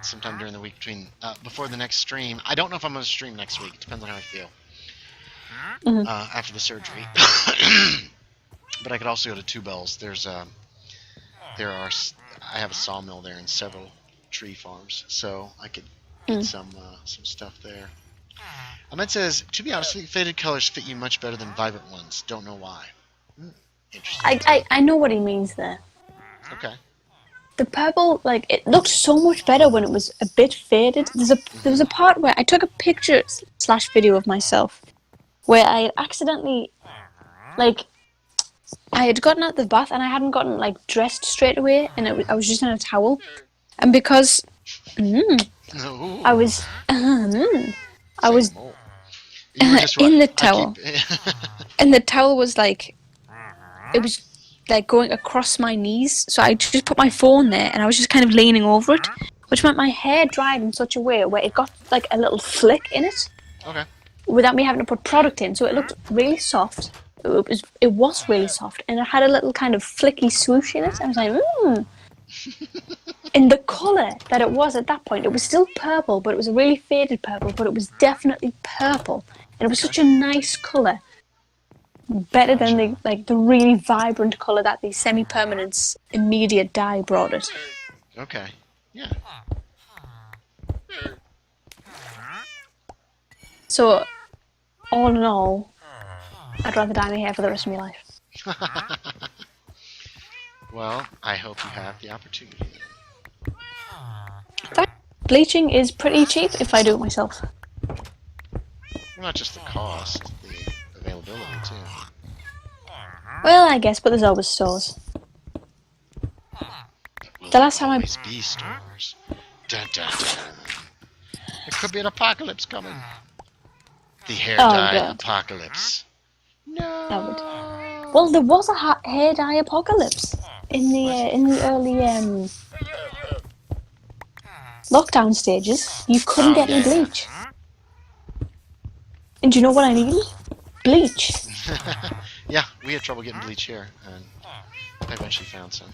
sometime during the week between, before the next stream. I don't know if I'm going to stream next week. It depends on how I feel. After the surgery. But I could also go to Two Bells. I have a sawmill there and several tree farms, so I could get some stuff there. Ahmed says, to be honest, faded colors fit you much better than vibrant ones. Don't know why. Interesting. I know what he means there. Okay. The purple, like, it looked so much better when it was a bit faded. There was a part where I took a picture / video of myself where I had accidentally, like, I had gotten out of the bath and I hadn't gotten, like, dressed straight away, and I was just in a towel. And because I was in the towel. And the towel was like, it was like going across my knees, so I just put my phone there and I was just kind of leaning over it, which meant my hair dried in such a way where it got like a little flick in it. Okay. Without me having to put product in, so it looked really soft. It was really soft, and it had a little kind of flicky swoosh in it. I was like, And the colour that it was at that point, it was still purple, but it was a really faded purple, but it was definitely purple. And it was such a nice colour. Better than the really vibrant colour that the semi-permanent immediate dye brought it. Okay. Yeah. So, all in all, I'd rather dye my hair for the rest of my life. Well, I hope you have the opportunity. Bleaching is pretty cheap if I do it myself. Well, not just the cost, the availability too. Well, I guess, but there's always stores. The last time Always be stores. Dun, dun, dun. There could be an apocalypse coming. The hair dye apocalypse. No. Well, there was a hair dye apocalypse in the early lockdown stages. You couldn't get any bleach. And do you know what I needed? Bleach. Yeah, we had trouble getting bleach here, and I eventually found some.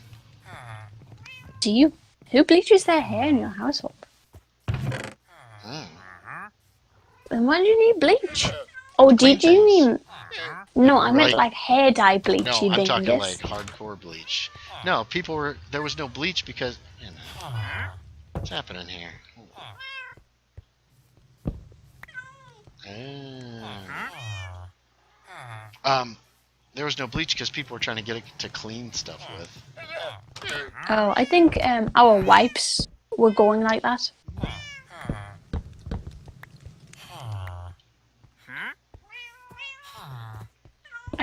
Do you? Who bleaches their hair in your household? Then why do you need bleach? Oh, did you mean... No, I meant like hair dye bleach. No, I'm talking like hardcore bleach. No, there was no bleach because, you know, what's happening here? There was no bleach because people were trying to get it to clean stuff with. Oh, I think our wipes were going like that.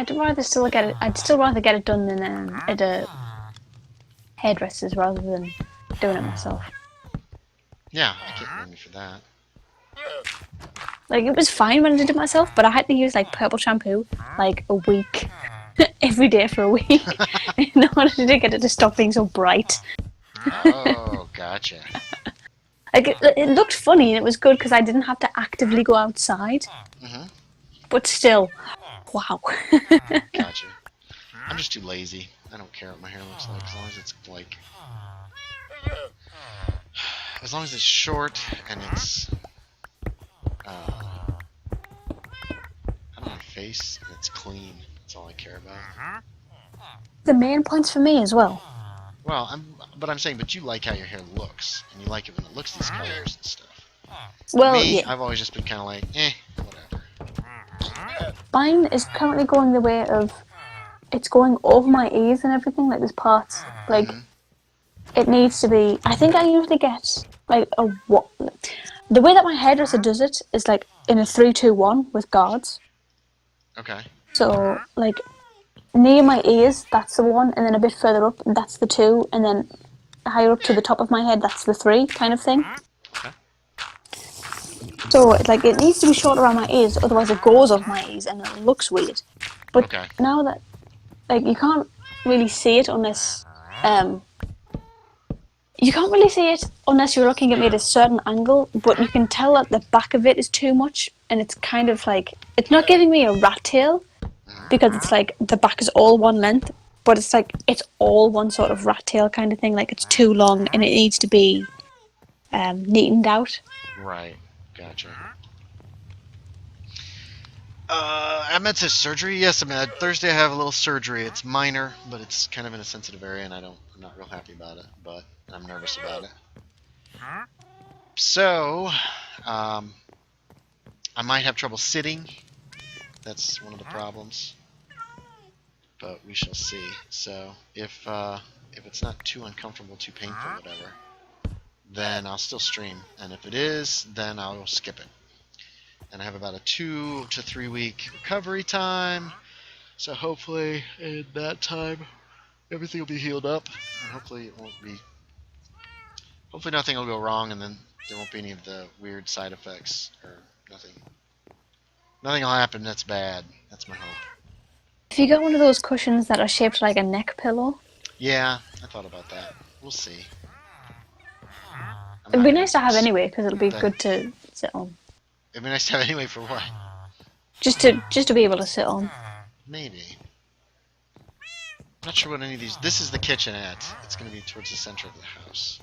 I'd still rather get it done than at a hairdresser's rather than doing it myself. Yeah, I can't blame you for that. Like, it was fine when I did it myself, but I had to use like purple shampoo like a week, every day for a week, in order to get it to stop being so bright. Oh, gotcha. Like, it looked funny and it was good because I didn't have to actively go outside. Mm-hmm. But still, wow. Gotcha. I'm just too lazy. I don't care what my hair looks like as long as it's like, as long as it's short and it's on my face and it's clean. That's all I care about. The main points for me as well. Well, I'm saying, but you like how your hair looks, and you like it when it looks these colors and stuff. Well, Me, yeah. I've always just been kind of like, whatever. Mine is currently going the way of, it's going over my ears and everything, like there's parts, like, it needs to be, I think I usually get, like, the way that my hairdresser does it is, like, in a 3-2-1 with guards. Okay. So, like, near my ears, that's the 1, and then a bit further up, that's the 2, and then higher up to the top of my head, that's the 3, kind of thing. Okay. So, like, it needs to be short around my ears, otherwise it goes off my ears and it looks weird. But Okay. now that, like, you can't really see it unless, you're looking at me at a certain angle, but you can tell that the back of it is too much, and it's kind of like, it's not giving me a rat tail, because it's like, the back is all one length, but it's like, it's all one sort of rat tail kind of thing, like it's too long, and it needs to be neatened out. Right. Gotcha. I meant to surgery. Yes, I mean Thursday I have a little surgery. It's minor, but it's kind of in a sensitive area, and I'm not real happy about it, but I'm nervous about it. So, I might have trouble sitting. That's one of the problems, but we shall see. So, if it's not too uncomfortable, too painful, whatever, then I'll still stream, and if it is, then I'll skip it. And I have about a 2 to 3 week recovery time, so hopefully in that time everything will be healed up, and hopefully nothing will go wrong, and then there won't be any of the weird side effects, or nothing will happen that's bad. That's my hope. If you got one of those cushions that are shaped like a neck pillow, Yeah, I thought about that. We'll see. it'd be nice to have anyway, because it'll be good to sit on. It'd be nice to have anyway for what? Just to be able to sit on. Maybe. I'm not sure what any of these... This is the kitchenette. It's going to be towards the center of the house.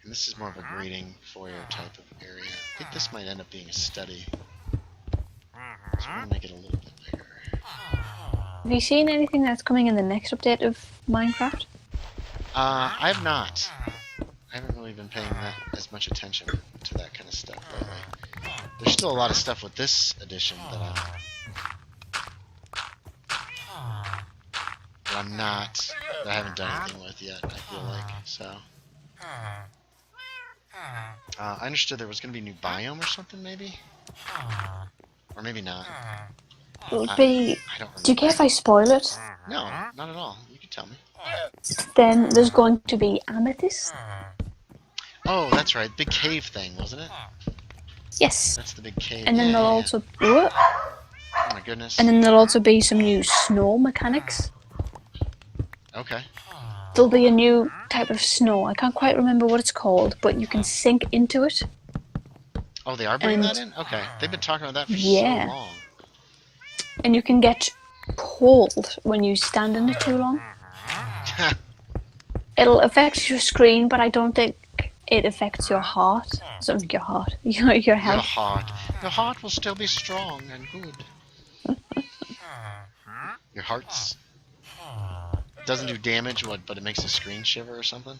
And this is more of a greeting foyer type of area. I think this might end up being a study. So I'm going to make it a little bit bigger. Have you seen anything that's coming in the next update of Minecraft? I have not. I haven't really been paying as much attention to that kind of stuff lately. There's still a lot of stuff with this edition that I haven't done anything with yet, I feel like, so. I understood there was going to be a new biome or something, maybe? Or maybe not. It'll be... I don't remember. Do you care if I spoil it? No, not at all. You can tell me. Then there's going to be amethyst. Oh, that's right. Big cave thing, wasn't it? Yes. That's the big cave. And then there'll also... Oh my goodness. And then there'll also be some new snow mechanics. Okay. There'll be a new type of snow. I can't quite remember what it's called, but you can sink into it. Oh, they are bringing that in? Okay. They've been talking about that for so long. And you can get cold when you stand in it too long. It'll affect your screen, but I don't think it affects your heart. Something like your heart. Your health. Your heart. Your heart will still be strong and good. Your heart's... Doesn't do damage, but it makes the screen shiver or something?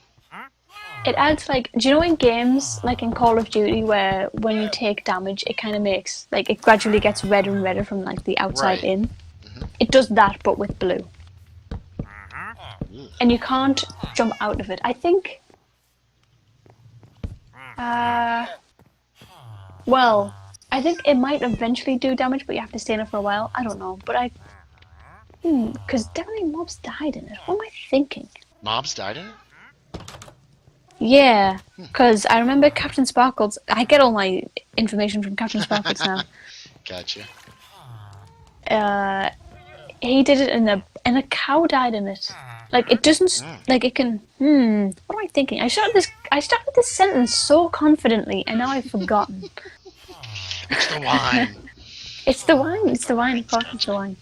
It adds, like, do you know in games, like in Call of Duty, where when you take damage, it kind of makes, like, it gradually gets redder and redder from, like, the outside in? Mm-hmm. It does that, but with blue. And you can't jump out of it. I think... well, I think it might eventually do damage, but you have to stay in it for a while. I don't know, but because definitely mobs died in it. What am I thinking? Mobs died in it? Yeah, because I remember Captain Sparkles. I get all my information from Captain Sparkles now. Gotcha. He did it and a cow died in it. Like it doesn't like it can. What am I thinking? I started this sentence so confidently, and now I've forgotten. It's the wine. It's the wine. It's the wine. Of course, it's the wine.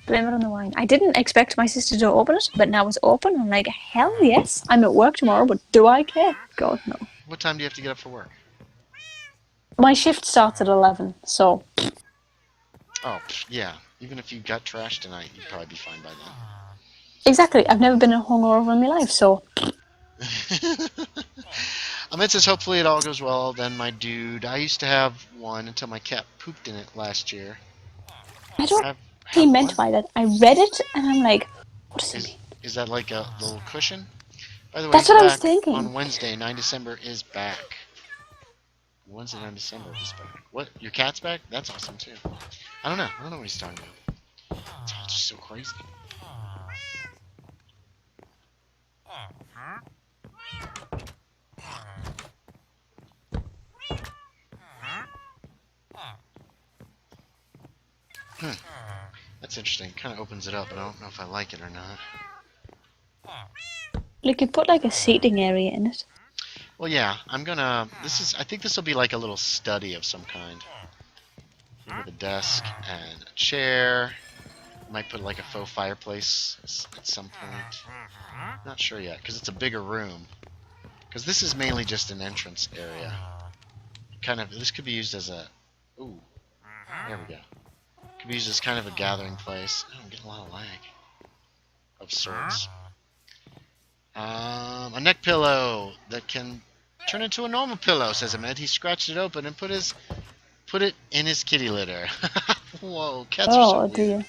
Blame it on the wine. I didn't expect my sister to open it, but now it's open. I'm like, hell yes. I'm at work tomorrow, but do I care? God no. What time do you have to get up for work? My shift starts at 11, so. Oh, yeah. Even if you got trashed tonight, you'd probably be fine by then. Exactly. I've never been hungover in my life, so. Ahmed says, hopefully it all goes well, then my dude. I used to have one until my cat pooped in it last year. I don't know what he meant by that. I read it, and I'm like, what does it mean? Is that like a little cushion? By the way, That's what I was thinking. On Wednesday, 9 December is back. Wednesday, 9 December is back. What? Your cat's back? That's awesome, too. I don't know. I don't know what he's talking about. It's all just so crazy. That's interesting. Kind of opens it up, but I don't know if I like it or not. You could put like a seating area in it. Well, yeah. I'm gonna. I think this will be like a little study of some kind. With a desk and a chair. Might put like a faux fireplace at some point. Not sure yet, because it's a bigger room. Because this is mainly just an entrance area. This could be used as a. Ooh. There we go. Could be used as kind of a gathering place. Oh, I'm getting a lot of lag. Of sorts. A neck pillow that can turn into a normal pillow, says Ahmed. He scratched it open and put it in his kitty litter. Whoa, cats are so weird. Dear.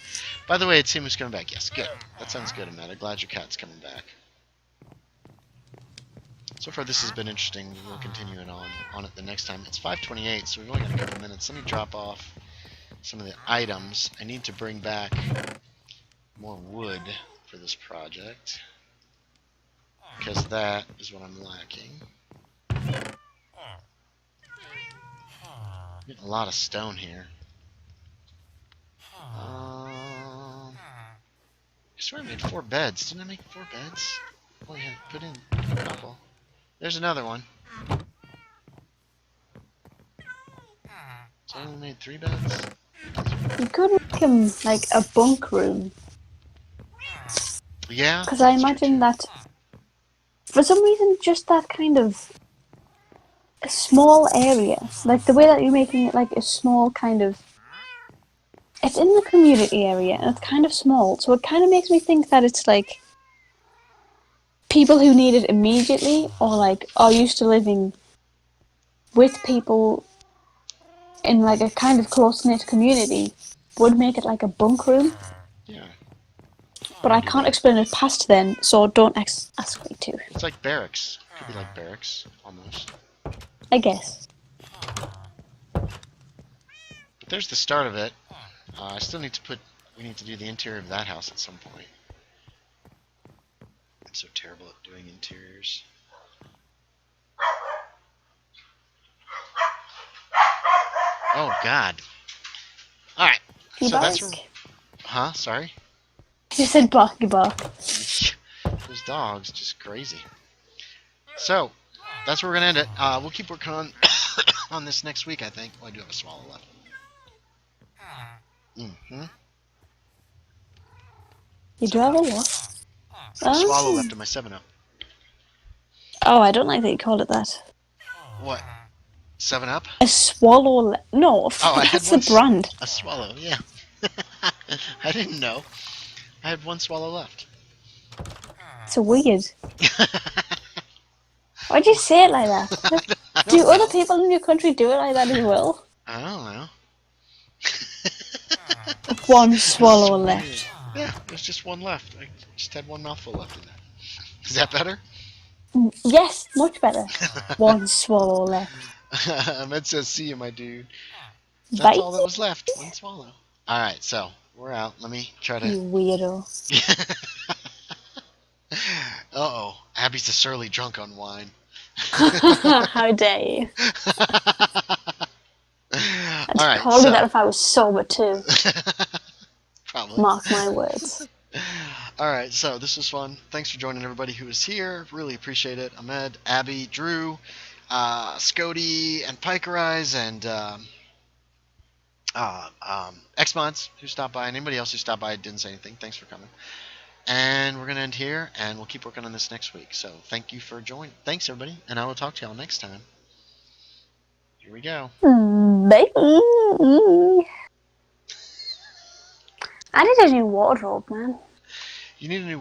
By the way, it's him who's coming back. Yes, good. That sounds good, Ahmed. I'm glad your cat's coming back. So far, this has been interesting. We'll continue it on it the next time. It's 5:28, so we've only got a couple minutes. Let me drop off some of the items. I need to bring back more wood for this project, because that is what I'm lacking. Getting a lot of stone here. I swear I made 4 beds. Didn't I make 4 beds? Oh yeah, put in a couple. There's another one. So I only made 3 beds. You could make him like a bunk room. Yeah. Because I imagine that, for some reason, just that kind of a small area, like the way that you're making it like a small kind of. It's in the community area and it's kind of small, so it kind of makes me think that it's like people who need it immediately, or like are used to living with people in like a kind of close-knit community, would make it like a bunk room. Yeah. But I can't explain it past then, so don't ask me to. It's like barracks. Could be like barracks, almost. I guess. But there's the start of it. I still need to we need to do the interior of that house at some point. I'm so terrible at doing interiors. Oh, God. Alright. So that's where... Huh? Sorry? You said barky bark. Those dogs, just crazy. So, that's where we're going to end it. We'll keep working on on this next week, I think. Oh, I do have a swallow left. Mm-hmm. You do have a what? A swallow left in my 7-Up. Oh, I don't like that you called it that. What? 7-Up? A swallow. No, that's the brand. A swallow, yeah. I didn't know. I had 1 swallow left. It's weird. Why'd you say it like that? Do other people in your country do it like that as well? I don't know. 1 swallow left. Yeah, there's just 1 left. I just had 1 mouthful left in that. Is that better? Yes, much better. 1 swallow left. Ahmed says, see you, my dude. That's Bite? all that was left. One swallow. All right, so we're out. Let me try to. You weirdo. Uh-oh. Abby's the surly drunk on wine. How dare you? I'd All right, probably do that if I was sober too. Probably. Mark my words. All right, so this was fun. Thanks for joining everybody who was here. Really appreciate it. Ahmed, Abby, Drew, Scoti, and Piker Eyes, and X-Mods who stopped by, and anybody else who stopped by didn't say anything. Thanks for coming. And we're going to end here, and we'll keep working on this next week. So thank you for joining. Thanks, everybody, and I will talk to y'all next time. Here we go. Bye. I need a new wardrobe, man. You need a new